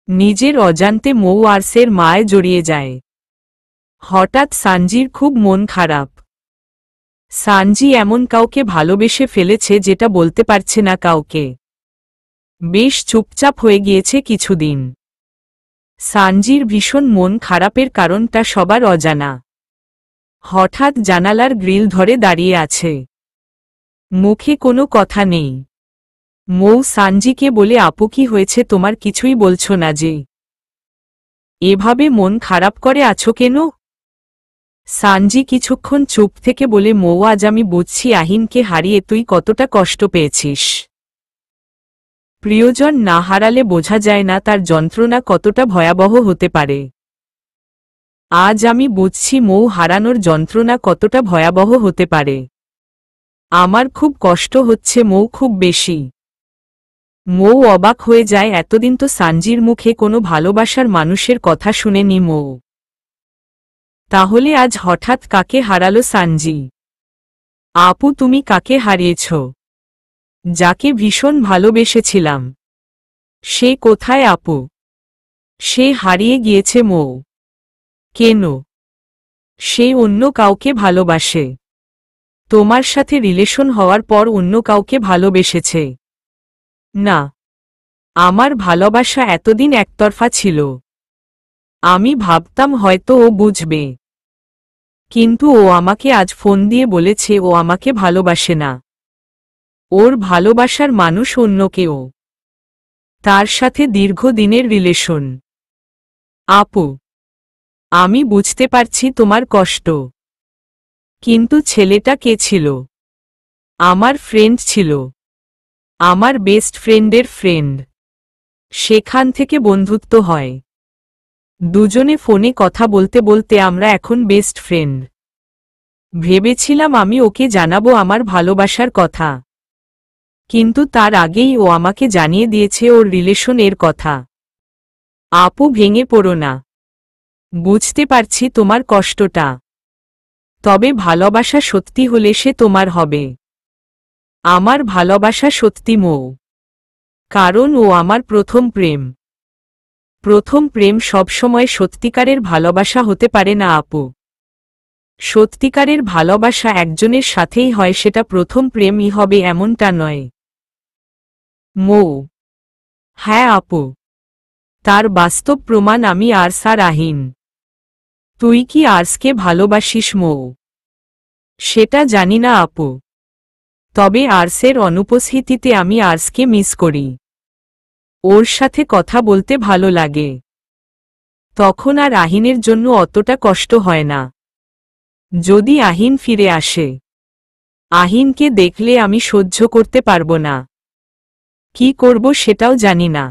[SPEAKER 1] নিজের অজান্তে মৌ আর্সের মায়ে জড়িয়ে যায়। হঠাৎ সানজির খুব মন খারাপ। সানজি এমন কাউকে ভালোবেসে ফেলেছে যেটা বলতে পারছে না কাউকে। বেশ চুপচাপ হয়ে গিয়েছে কিছুদিন। সানজির ভীষণ মন খারাপের কারণটা সবার অজানা। হঠাৎ জানালার গ্রিল ধরে দাঁড়িয়ে আছে, মুখে কোনো কথা নেই। মৌ সানজিকে বলে, আপু কি হয়েছে তোমার? কিছুই বলছো না যে, এভাবে মন খারাপ করে আছো কেন? সানজি কিছুক্ষণ চুপ থেকে বলে, মৌ আজ আমি বুঝছি আহিনকে হারিয়ে তুই কতটা কষ্ট পেয়েছিস। প্রিয়জন না হারালে বোঝা যায় না তার যন্ত্রণা কতটা ভয়াবহ হতে পারে। আজ আমি বুঝছি মৌ হারানোর যন্ত্রণা কতটা ভয়াবহ হতে পারে। আমার খুব কষ্ট হচ্ছে মৌ, খুব বেশি। মৌ অবাক হয়ে যায়, এতদিন তো সানজির মুখে কোনো ভালোবাসার মানুষের কথা শুনেনি মৌ। তাহলে আজ হঠাৎ কাকে হারালো সানজি? আপু তুমি কাকে হারিয়েছ? যাকে ভীষণ ভালোবেসেছিলাম। সে কোথায় আপু? সে হারিয়ে গিয়েছে মৌ। কেন? সে অন্য কাউকে ভালোবাসে। তোমার সাথে রিলেশন হওয়ার পর অন্য কাউকে ভালোবেসেছে। না, আমার ভালোবাসা এতদিন একতরফা ছিল। আমি ভাবতাম হয়তো ও বুঝবে, কিন্তু ও আমাকে আজ ফোন দিয়ে বলেছে ও আমাকে ভালোবাসে না। ওর ভালোবাসার মানুষ অন্য কেউ, তার সাথে দীর্ঘদিনের রিলেশন। আপু আমি বুঝতে পারছি তোমার কষ্ট, কিন্তু ছেলেটা কে ছিল? আমার ফ্রেন্ড ছিল, আমার বেস্ট ফ্রেন্ডের ফ্রেন্ড। সেখান থেকে বন্ধুত্ব হয়। দুজনে ফোনে কথা বলতে বলতে আমরা এখন বেস্ট ফ্রেন্ড। ভেবেছিলাম আমি ওকে জানাবো আমার ভালোবাসার কথা, কিন্তু তার আগেই ও আমাকে জানিয়ে দিয়েছে ওর রিলেশন এর কথা। আপু, ভেঙে পড়ো না। বুঝতে পারছি তোমার কষ্টটা, তবে ভালোবাসা সত্যি হলে সে তোমার হবে। আমার ভালোবাসা সত্যি মৌ, কারণ ও আমার প্রথম প্রেম। প্রথম প্রেম সবসময় সত্যিকারের ভালোবাসা হতে পারে না আপু। সত্যিকারের ভালোবাসা একজনের সাথেই হয়, সেটা প্রথম প্রেমই হবে এমনটা নয়। মৌ: হ্যাঁ আপু, তার বাস্তব প্রমাণ আমি আরস আর আহিন। তুই কি আরসকে ভালোবাসিস মৌ? সেটা জানি না আপু, তবে আরসের অনুপস্থিতিতে আমি আরসকে মিস করি। ওর সাথে কথা বলতে ভালো লাগে, তখন আর আহিনের জন্য অতটা কষ্ট হয় না। যদি আহিন ফিরে আসে, আহিনকে দেখলে আমি সহ্য করতে পারবো না। কি করব সেটাও জানি না,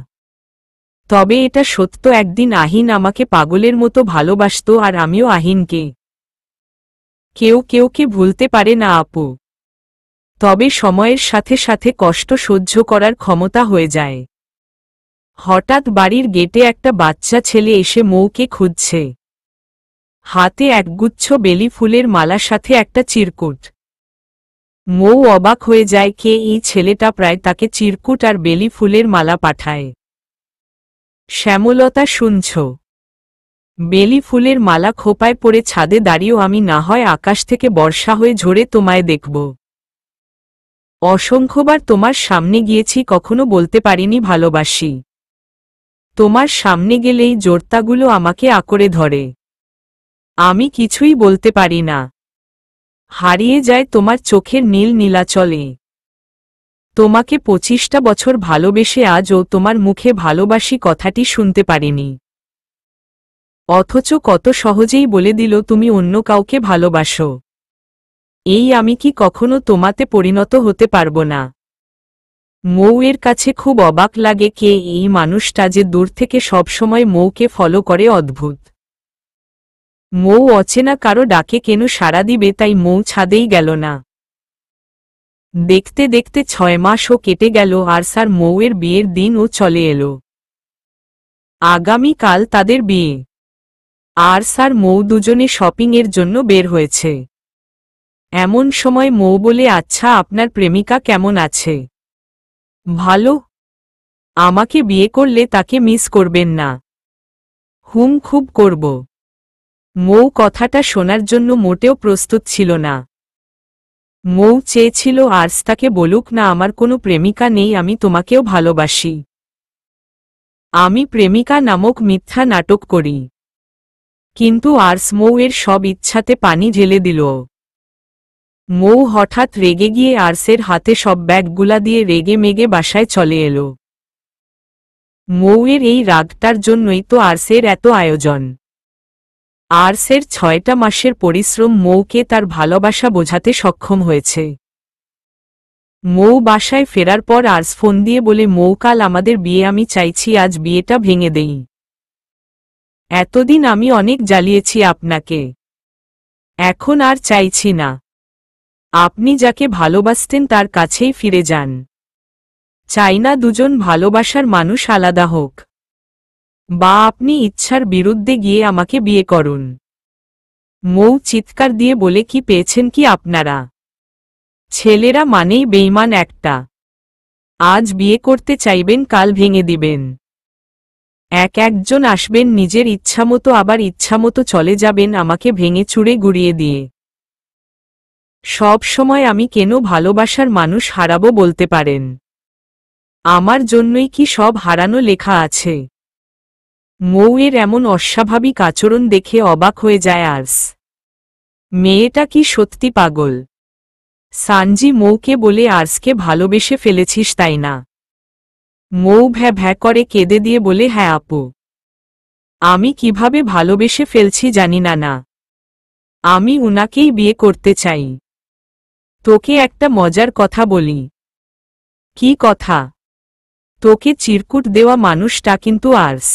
[SPEAKER 1] তবে এটা সত্য একদিন আহিন আমাকে পাগলের মতো ভালোবাসতো আর আমিও আহিনকে। কেউ কেউকে ভুলতে পারে না আপু, তবে সময়ের সাথে সাথে কষ্ট সহ্য করার ক্ষমতা হয়ে যায়। হঠাৎ বাড়ির গেটে একটা বাচ্চা ছেলে এসে মৌকে খুঁজছে, হাতে একগুচ্ছ বেলি ফুলের মালার সাথে একটা চিরকুট। মৌ অবাক হয়ে যায়, কে এই ছেলেটা? প্রায় তাকে চিরকুট আর বেলি ফুলের মালা পাঠায়। শ্যামলতা, শুনছ? বেলি ফুলের মালা খোপায় পড়ে ছাদে দাঁড়িয়েও আমি না হয় আকাশ থেকে বর্ষা হয়ে ঝরে তোমায় দেখব। অসংখ্যবার তোমার সামনে গিয়েছি, কখনো বলতে পারিনি ভালোবাসি। তোমার সামনে গেলেই জোরতাগুলো আমাকে আঁকড়ে ধরে, আমি কিছুই বলতে পারি না। হারিয়ে যায় তোমার চোখের নীল নীলাচলে। তোমাকে 25টা বছর ভালোবেসে আজও তোমার মুখে ভালোবাসি কথাটি শুনতে পারিনি, অথচ কত সহজেই বলে দিল তুমি অন্য কাউকে ভালোবাসো। এই আমি কি কখনো তোমাতে পরিণত হতে পারবো না? মৌয়ের কাছে খুব অবাক লাগে, কে এই মানুষটা যে দূর থেকে সবসময় মৌকে ফলো করে। অদ্ভুত। মৌ অচেনা কারো ডাকে কেন সাড়া দিবে, তাই মৌ ছাদেই গেল না। দেখতে দেখতে 6 মাসও কেটে গেল, আর স্যার মৌয়ের বিয়ের দিন ও চলে এলো। আগামীকাল তাদের বিয়ে, আর স্যার মৌ দুজনে শপিংয়ের জন্য বের হয়েছে। এমন সময় মৌ বলে, আচ্ছা আপনার প্রেমিকা কেমন আছে? ভালো। আমাকে বিয়ে করলে তাকে মিস করবেন না? খুব করব। মৌ কথাটা শোনার জন্য মোটেও প্রস্তুত ছিল না। মৌ চেয়েছিল আর্স তাকে বলুক, না আমার কোনো প্রেমিকা নেই, আমি তোমাকেও ভালোবাসি। আমি প্রেমিকা নামক মিথ্যা নাটক করি। কিন্তু আর্স মৌয়ের সব ইচ্ছাতে পানি ঢেলে দিল। মৌ হঠাৎ রেগে গিয়ে আর্সের হাতে সব ব্যাগগুলা দিয়ে রেগে মেগে বাসায় চলে এলো। মৌয়ের এই রাগটার জন্যই তো আর্সের এত আয়োজন। আর্সের 6টা মাসের পরিশ্রম মৌকে তার ভালোবাসা বোঝাতে সক্ষম হয়েছে। মৌ বাসায় ফেরার পর আর্স ফোন দিয়ে বলে, মৌ কাল আমাদের বিয়ে, আমি চাইছি আজ বিয়েটা ভেঙে দেই। এতদিন আমি অনেক জ্বালিয়েছি আপনাকে, এখন আর চাইছি না। আপনি যাকে ভালোবাসতেন তার কাছেই ফিরে যান। চাই না দুজন ভালোবাসার মানুষ আলাদা হোক, বা আপনি ইচ্ছার বিরুদ্ধে গিয়ে আমাকে বিয়ে করুন। মৌ চিৎকার দিয়ে বলে, কি পেয়েছেন কি আপনারা? ছেলেরা মানেই বেঈমান একটা। আজ বিয়ে করতে চাইবেন, কাল ভেঙে দিবেন। একজন আসবেন নিজের ইচ্ছামতো, আবার ইচ্ছামতো চলে যাবেন আমাকে ভেঙে চুরে গুড়িয়ে দিয়ে। সব সময় আমি কেন ভালোবাসার মানুষ হারাবো বলতে পারেন? আমার জন্যই কি সব হারানো লেখা আছে? মৌয়ের এমন অস্বাভাবিক আচরণ দেখে অবাক হয়ে যায় আর্স। মেয়েটা কি সত্যি পাগল? সানজি মৌকে বলে, আর্সকে ভালোবেসে ফেলেছিস তাই না? মৌ ভ্যা ভ্যা করে কেঁদে দিয়ে বলে, হ্যাঁ আপু, আমি কিভাবে ভালোবেসে ফেলছি জানি না না। আমি উনাকেই বিয়ে করতে চাই। তোকে একটা মজার কথা বলি। কি কথা? তোকে চিরকুট দেওয়া মানুষটা কিন্তু আর্স।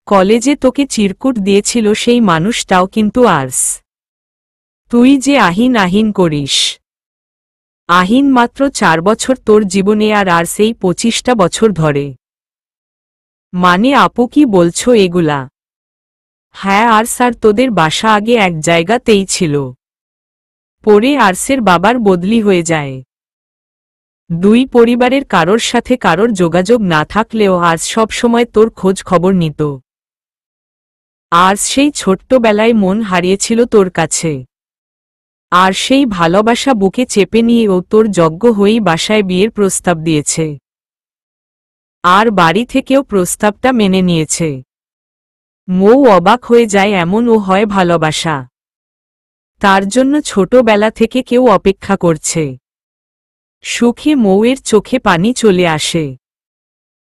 [SPEAKER 1] কলেজে তোকে চিরকুট দিয়েছিল সেই মানুষটাও কিন্তু আর্স। তুই যে আহিন আহিন করিস। আহিন মাত্র 4 বছর তোর জীবনে আর আর্স এই 25টা বছর ধরে। মানে আপু কি বলছো এগুলা? হ্যাঁ, আর্স আর তোদের বাসা আগে এক জায়গাতেই ছিল। পরে আর্সের বাবার বদলি হয়ে যায়। দুই পরিবারের কারোর সাথে কারোর যোগাযোগ না থাকলেও আর্স সবসময় তোর খোঁজ খবর নিত। আর্স সেই ছোট্টবেলায় মন হারিয়েছিল তোর কাছে। আর সেই ভালোবাসা বুকে চেপে নিয়ে ও তোর যজ্ঞ হয়েই বাসায় বিয়ের প্রস্তাব দিয়েছে। আর বাড়ি থেকেও প্রস্তাবটা মেনে নিয়েছে। মৌ অবাক হয়ে যায়, এমন ও হয় ভালোবাসা। তার জন্য ছোটবেলা থেকে কেউ অপেক্ষা করছে। সুখে মৌয়ের চোখে পানি চলে আসে।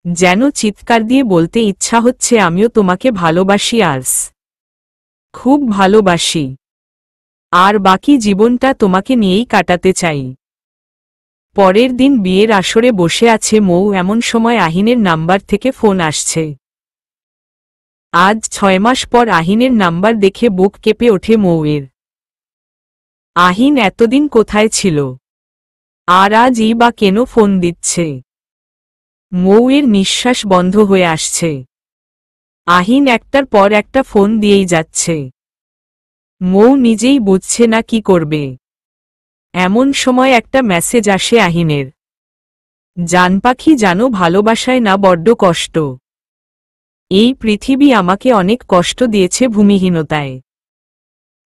[SPEAKER 1] যেন চিৎকার দিয়ে বলতে ইচ্ছা হচ্ছে, আমিও তোমাকে ভালোবাসি আর্স, খুব ভালোবাসি। আর বাকি জীবনটা তোমাকে নিয়েই কাটাতে চাই। পরের দিন বিয়ের আসরে বসে আছে মৌ, এমন সময় আহিনের নাম্বার থেকে ফোন আসছে। আজ 6 মাস পর আহিনের নাম্বার দেখে বুক কেঁপে ওঠে মৌয়ের। আহিন এতদিন কোথায় ছিল? আর আজই বা কেন ফোন দিচ্ছে? মৌয়ের নিঃশ্বাস বন্ধ হয়ে আসছে। আহিন একটার পর একটা ফোন দিয়েই যাচ্ছে। মৌ নিজেই বুঝছে না কি করবে। এমন সময় একটা মেসেজ আসে আহিনের। জান পাখি, জানো ভালোবাসায় না বড্ড কষ্ট। এই পৃথিবী আমাকে অনেক কষ্ট দিয়েছে ভূমিহীনতায়।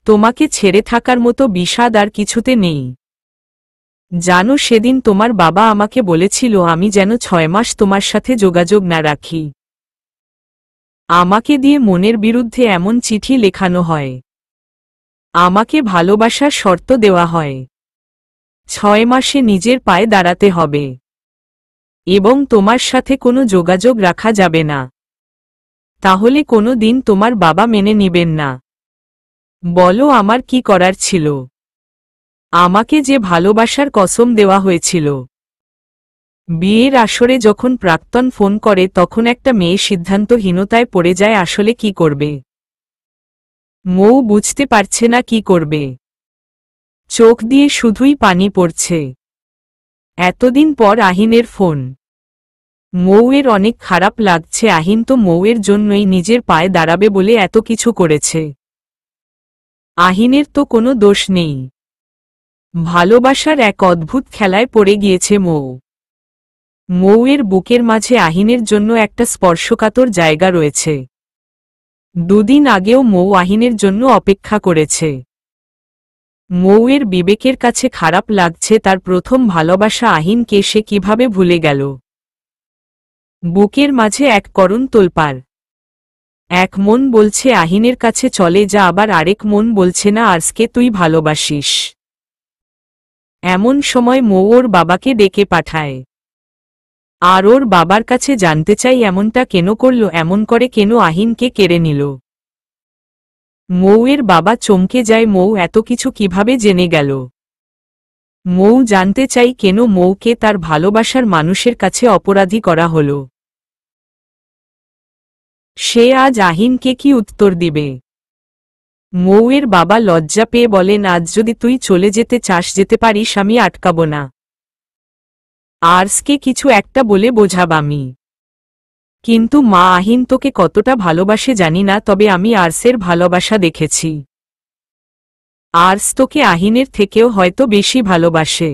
[SPEAKER 1] তোমাকে ছেড়ে থাকার মতো বিষাদ আর কিছুতে নেই। জানো, সেদিন তোমার বাবা আমাকে বলেছিল আমি যেন 6 মাস তোমার সাথে যোগাযোগ না রাখি। আমাকে দিয়ে মনের বিরুদ্ধে এমন চিঠি লেখানো হয়। আমাকে ভালোবাসার শর্ত দেওয়া হয়। 6 মাসে নিজের পায়ে দাঁড়াতে হবে। এবং তোমার সাথে কোনো যোগাযোগ রাখা যাবে না। তাহলে কোনো দিন তোমার বাবা মেনে নিবেন না। বলো, আমার কি করার ছিল? আমাকে যে ভালোবাসার কসম দেওয়া হয়েছিল। বিয়ের আসরে যখন প্রাক্তন ফোন করে তখন একটা মেয়ে সিদ্ধান্তহীনতায় পড়ে যায়, আসলে কি করবে। মৌ বুঝতে পারছে না কি করবে। চোখ দিয়ে শুধুই পানি পড়ছে। এতদিন পর আহিনের ফোন। মৌয়ের অনেক খারাপ লাগছে। আহিন তো মৌয়ের জন্যই নিজের পায়ে দাঁড়াবে বলে এত কিছু করেছে। আহিনের তো কোনো দোষ নেই। ভালোবাসার এক অদ্ভুত খেলায় পড়ে গিয়েছে মৌ। মৌয়ের বুকের মাঝে আহিনের জন্য একটা স্পর্শকাতর জায়গা রয়েছে। দুদিন আগেও মৌ আহিনের জন্য অপেক্ষা করেছে। মৌয়ের বিবেকের কাছে খারাপ লাগছে, তার প্রথম ভালোবাসা আহিনকে সে কিভাবে ভুলে গেল। বুকের মাঝে এক করুণ তোলপাড়। এক মন বলছে আহিনের কাছে চলে যা, আবার আরেক মন বলছে না, আজকে তুই ভালোবাসিস। এমন সময় মৌ ওর বাবাকে ডেকে পাঠায়। আর ওর বাবার কাছে জানতে চাই এমনটা কেন করল, এমন করে কেন আহিনকে কেড়ে নিল। মৌয়ের বাবা চমকে যায়, মৌ এত কিছু কিভাবে জেনে গেল। মৌ জানতে চাই কেন মৌকে তার ভালোবাসার মানুষের কাছে অপরাধী করা হল। সে আজ আহিনকে কি উত্তর দিবে। মৌয়ের বাবা লজ্জা পেয়ে বলেন, আজ যদি তুই চলে যেতে চাস যেতে পারিস, আমি আটকাব না। আর্সকে কিছু একটা বলে বোঝাব আমি। কিন্তু মা, আহিন তোকে কতটা ভালোবাসে জানি না, তবে আমি আর্সের ভালোবাসা দেখেছি। আর্স তোকে আহিনের থেকেও হয়তো বেশি ভালোবাসে।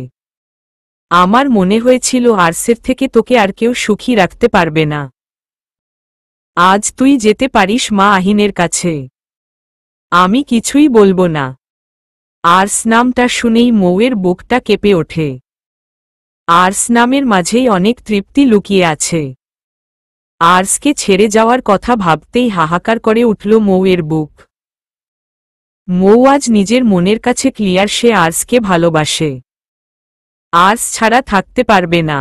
[SPEAKER 1] আমার মনে হয়েছিল আর্সের থেকে তোকে আর কেউ সুখী রাখতে পারবে না। আজ তুই যেতে পারিস মা আহিনের কাছে। আমি কিছুই বলবো না। আর্স নামটা শুনেই মৌয়ের বুকটা কেঁপে ওঠে। আর্স নামের মাঝেই অনেক তৃপ্তি লুকিয়ে আছে। আর্সকে ছেড়ে যাওয়ার কথা ভাবতেই হাহাকার করে উঠল মৌয়ের বুক। মৌ আজ নিজের মনের কাছে ক্লিয়ার, সে আর্সকে ভালোবাসে। আর্স ছাড়া থাকতে পারবে না।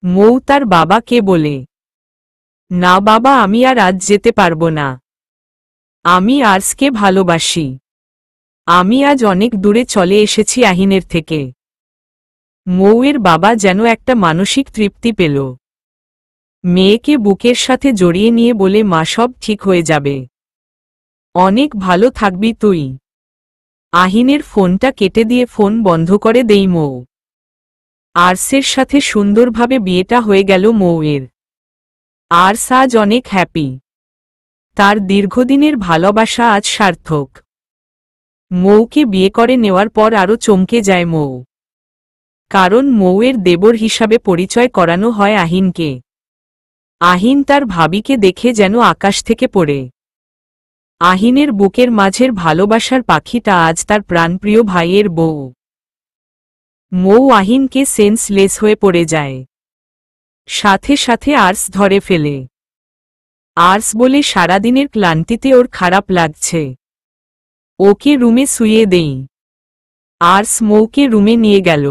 [SPEAKER 1] মৌ তার বাবাকে বলে। না বাবা, আমি আর আজ যেতে পারবো না। আমি আর্সকে ভালোবাসি। আমি আজ অনেক দূরে চলে এসেছি আহিনের থেকে। মৌয়ের বাবা যেন একটা মানসিক তৃপ্তি পেল। মেয়েকে বুকের সাথে জড়িয়ে নিয়ে বলে, মা, সব ঠিক হয়ে যাবে। অনেক ভালো থাকবি তুই। আহিনের ফোনটা কেটে দিয়ে ফোন বন্ধ করে দেই মৌ। আর্সের সাথে সুন্দরভাবে বিয়েটা হয়ে গেল মৌয়ের। আর্স আজ অনেক হ্যাপি। তার দীর্ঘদিনের ভালোবাসা আজ সার্থক। মৌকে বিয়ে করে নেওয়ার পর আরও চমকে যায় মৌ। কারণ মৌয়ের দেবর হিসাবে পরিচয় করানো হয় আহিনকে। আহিন তার ভাবিকে দেখে যেন আকাশ থেকে পড়ে। আহিনের বুকের মাঝের ভালোবাসার পাখিটা আজ তার প্রাণপ্রিয় ভাইয়ের বউ। মৌ আহিনকে সেন্সলেস হয়ে পড়ে যায়। সাথে সাথে আর্স ধরে ফেলে। আর্স বলে, সারাদিনের ক্লান্তিতে ওর খারাপ লাগছে, ওকে রুমে শুইয়ে দেই। আর্স মৌকে রুমে নিয়ে গেল।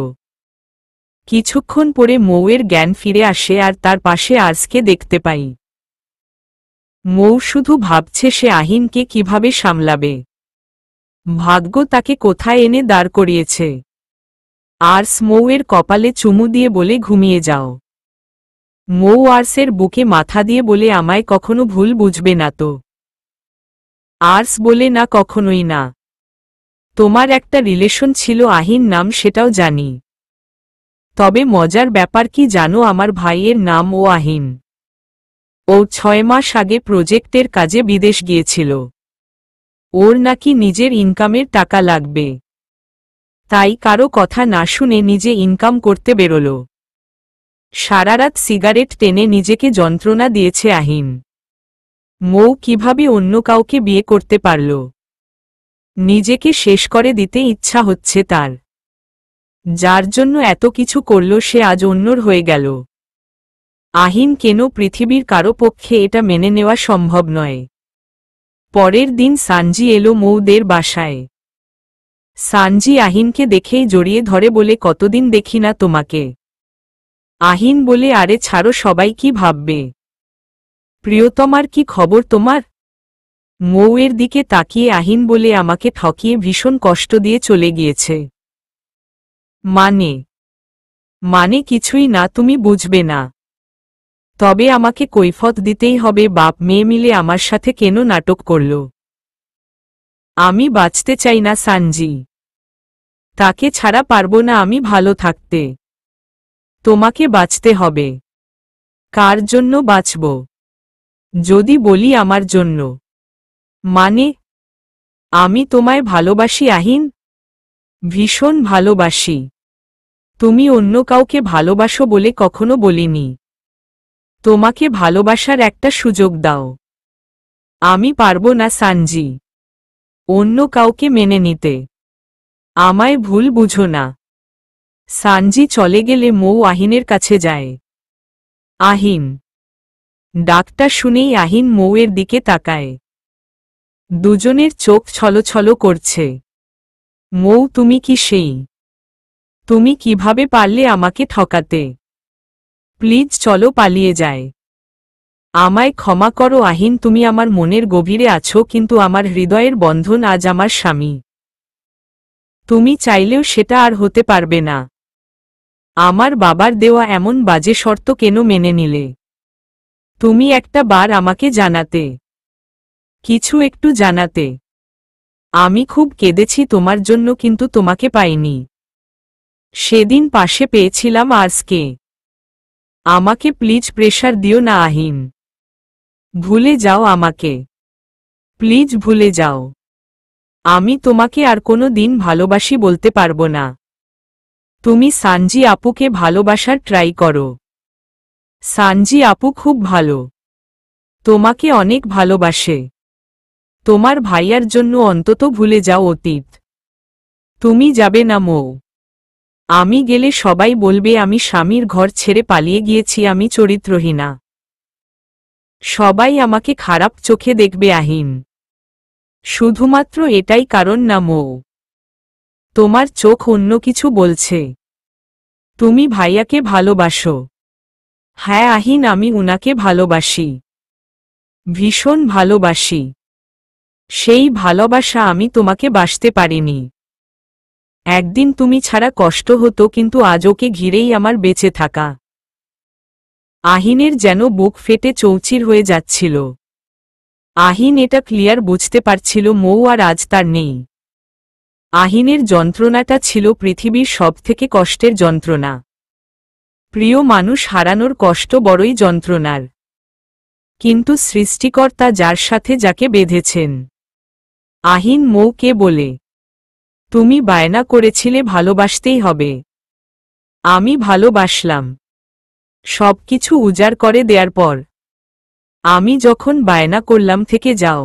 [SPEAKER 1] কিছুক্ষণ পরে মৌয়ের জ্ঞান ফিরে আসে আর তার পাশে আর্সকে দেখতে পাই। মৌ শুধু ভাবছে সে আহিনকে কিভাবে সামলাবে। ভাগ্য তাকে কোথায় এনে দাঁড় করিয়েছে। আর্স মৌয়ের কপালে চুমু দিয়ে বলে, ঘুমিয়ে যাও। মৌ আর্সের বুকে মাথা দিয়ে বলে, আমায় কখনো ভুল বুঝবে না তো? আর্স বলে, না, কখনোই না। তোমার একটা রিলেশন ছিল আহিন নাম, সেটাও জানি। তবে মজার ব্যাপার কি জানো, আমার ভাইয়ের নাম ও আহিন। ও 6 মাস আগে প্রজেক্টের কাজে বিদেশ গিয়েছিল। ওর নাকি নিজের ইনকামের টাকা লাগবে, তাই কারো কথা না শুনে নিজে ইনকাম করতে বেরোল। সারারাত সিগারেট টেনে নিজেকে যন্ত্রণা দিয়েছে আহিন। মৌ কিভাবে অন্য কাউকে বিয়ে করতে পারল? নিজেকে শেষ করে দিতে ইচ্ছা হচ্ছে তার। যার জন্য এত কিছু করল সে আজ অন্যর হয়ে গেল। আহিন কেন পৃথিবীর কারো পক্ষে এটা মেনে নেওয়া সম্ভব নয়। পরের দিন সানজি এলো মৌদের বাসায়। সানজি আহিনকে দেখেই জড়িয়ে ধরে বলে, কতদিন দেখি না তোমাকে। আহিন বলে, আরে ছাড়ো, সবাই কি ভাববে। প্রিয়তমার কি খবর তোমার? মৌয়ের দিকে তাকিয়ে আহিন বলে, আমাকে ঠকিয়ে ভীষণ কষ্ট দিয়ে চলে গিয়েছে। মানে কিছুই না, তুমি বুঝবে না। তবে আমাকে কৈফত দিতেই হবে, বাপ মেয়ে মিলে আমার সাথে কেন নাটক করল। আমি বাঁচতে চাই না সানজি। তাকে ছাড়া পারবো না আমি ভালো থাকতে। তোমাকে বাঁচতে হবে। কার জন্য বাঁচব? যদি বলি আমার জন্য। মানে? আমি তোমায় ভালোবাসি আহিন, ভীষণ ভালোবাসি। তুমি অন্য কাউকে ভালোবাসো বলে কখনো বলিনি। তোমাকে ভালোবাসার একটা সুযোগ দাও। আমি পারবো না সানজি, অন্য কাউকে মেনে নিতে। আমায় ভুল বুঝো না। সানজি চলে গেলে মৌ আহিনের কাছে যায়। আহিন ডাকটা শুনেই আহিন মৌয়ের দিকে তাকায়। দুজনের চোখ ছলছল করছে। মৌ, তুমি কি সেই? তুমি কিভাবে পারলে আমাকে ঠকাতে? প্লিজ চলো, পালিয়ে যায়। আমায় ক্ষমা করো আহিন, তুমি আমার মনের গভীরে আছো, কিন্তু আমার হৃদয়ের বন্ধন আজ আমার স্বামী। তুমি চাইলেও সেটা আর হতে পারবে না। আমার বাবার দেওয়া এমন বাজে শর্ত কেন মেনে নিলে? তুমি একটা বার আমাকে জানাতে, কিছু একটু জানাতে। আমি খুব কেঁদেছি তোমার জন্য, কিন্তু তোমাকে পাইনি। সেদিন পাশে পেয়েছিলাম আর্সকে। আমাকে প্লিজ প্রেশার দিও না আহিন। ভুলে যাও আমাকে, প্লিজ ভুলে যাও। আমি তোমাকে আর কোনো দিন ভালোবাসি বলতে পারবো না। তুমি সানজি আপুকে ভালোবাসার ট্রাই করো। সানজি আপু খুব ভালো, তোমাকে অনেক ভালোবাসে। তোমার ভাইয়ার জন্য অন্তত ভুলে যাও অতীত। তুমি যাবে না মৌ। আমি গেলে সবাই বলবে আমি স্বামীর ঘর ছেড়ে পালিয়ে গিয়েছি, আমি চরিত্রহীনা। সবাই আমাকে খারাপ চোখে দেখবে আহিন। শুধুমাত্র এটাই কারণ না মৌ, তোমার চোখ অন্য কিছু বলছে। তুমি ভাইয়াকে ভালোবাসো। হ্যাঁ আহিন, আমি উনাকে ভালোবাসি। ভীষণ ভালোবাসি। সেই ভালোবাসা আমি তোমাকে বাসতে পারিনি। একদিন তুমি ছাড়া কষ্ট হতো, কিন্তু আজ ওকে ঘিরেই আমার বেঁচে থাকা। আহিনের যেন বুক ফেটে চৌচির হয়ে যাচ্ছিল। আহিন এটা ক্লিয়ার বুঝতে পারছিল মৌ আর আজ তার নেই। আহিনের যন্ত্রণাটা ছিল পৃথিবীর সবথেকে কষ্টের যন্ত্রণা। প্রিয় মানুষ হারানোর কষ্ট বড়ই যন্ত্রণার। কিন্তু সৃষ্টিকর্তা যার সাথে যাকে বেঁধেছেন। আহিন মৌকে বলে, তুমি বায়না করেছিলে ভালোবাসতেই হবে। আমি ভালোবাসলাম। সবকিছু উজাড় করে দেওয়ার পর আমি যখন বায়না করলাম থেকে যাও,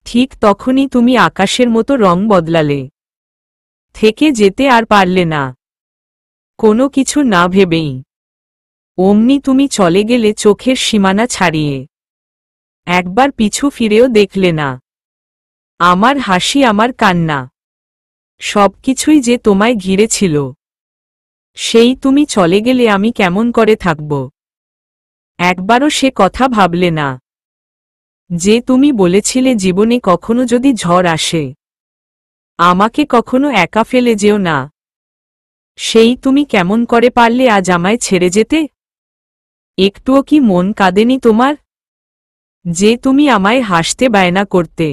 [SPEAKER 1] ঠিক তখনই তুমি আকাশের মতো রং বদলালে। থেকে যেতে আর পারলে না, কোনো কিছু না ভেবেই। অমনি তুমি চলে গেলে চোখের সীমানা ছাড়িয়ে। একবার পিছু ফিরেও দেখলে না। আমার হাসি, আমার কান্না, সবকিছুই যে তোমায় ঘিরে ছিল। সেই তুমি চলে গেলে আমি কেমন করে থাকব? একবারও সে কথা ভাবলে না যে তুমি বলেছিলে জীবনে কখনো যদি ঝড় আসে, আমাকে কখনো একা ফেলে যেও না। সেই তুমি কেমন করে পারলে আজ আমায় ছেড়ে যেতে? একটুও কি মন কাঁদেনি তোমার? যে তুমি আমায় হাসতে বায়না করতে,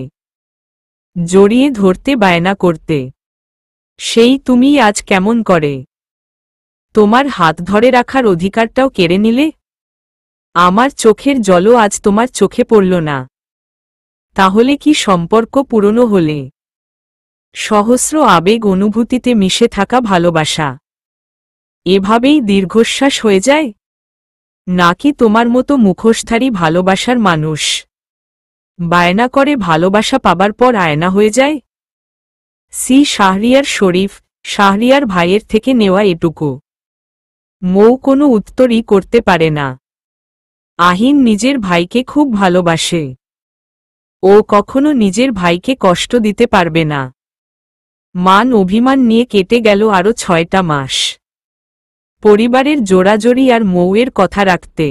[SPEAKER 1] জড়িয়ে ধরতে বায়না করতে, সেই তুমি আজ কেমন করে তোমার হাত ধরে রাখার অধিকারটাও কেড়ে নিলে? আমার চোখের জলও আজ তোমার চোখে পড়ল না। তাহলে কি সম্পর্ক পুরনো হলে? সহস্র আবেগ অনুভূতিতে মিশে থাকা ভালোবাসা এভাবেই দীর্ঘশ্বাস হয়ে যায়? নাকি তোমার মতো মুখোশধারী ভালোবাসার মানুষ বায়না করে ভালোবাসা পাবার পর আয়না হয়ে যায়? শাহরিয়ার শরীফ, শাহরিয়ার ভাইয়ের থেকে নেওয়া এটুকু। মৌ কোনো উত্তরই করতে পারে না। আহিন নিজের ভাইকে খুব ভালোবাসে। ও কখনো নিজের ভাইকে কষ্ট দিতে পারবে না। মান অভিমান নিয়ে কেটে গেল আরও 6টা মাস। পরিবারের জোড়াজড়ি আর মৌয়ের কথা রাখতে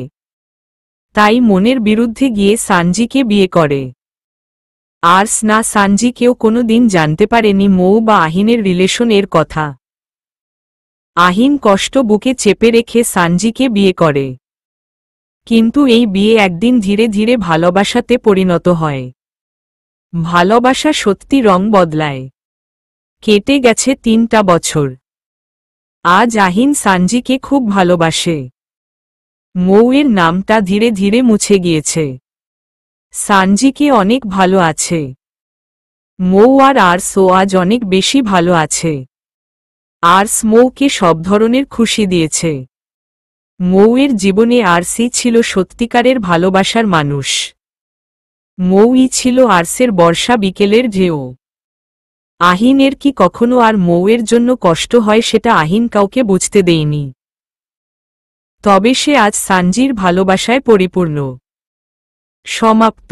[SPEAKER 1] তাই মনের বিরুদ্ধে গিয়ে সানজিকে বিয়ে করে। আর্স না সানজি কেউ কোনোদিন জানতে পারেনি মৌ বা আহিনের রিলেশনের কথা। আহিন কষ্ট বুকে চেপে রেখে সানজিকে বিয়ে করে। কিন্তু এই বিয়ে একদিন ধীরে ধীরে ভালোবাসাতে পরিণত হয়। ভালোবাসা সত্যি রং বদলায়। কেটে গেছে 3টা বছর। আজ আহিন সানজিকে খুব ভালোবাসে। মৌয়ের নামটা ধীরে ধীরে মুছে গিয়েছে। সানজিকে অনেক ভালো আছে। মৌ আর আর্সও আজ অনেক বেশি ভালো আছে। আর্স মৌকে সব ধরনের খুশি দিয়েছে। মৌয়ের জীবনে আর্সই ছিল সত্যিকারের ভালোবাসার মানুষ। মৌই ছিল আর্সের বর্ষা বিকেলের ঢেউ। আহিনের কি কখনো আর মৌয়ের জন্য কষ্ট হয় সেটা আহিন কাউকে বুঝতে দেয়নি। তবে সে আজ সানজির ভালোবাসায় পরিপূর্ণ। সমাপ্ত।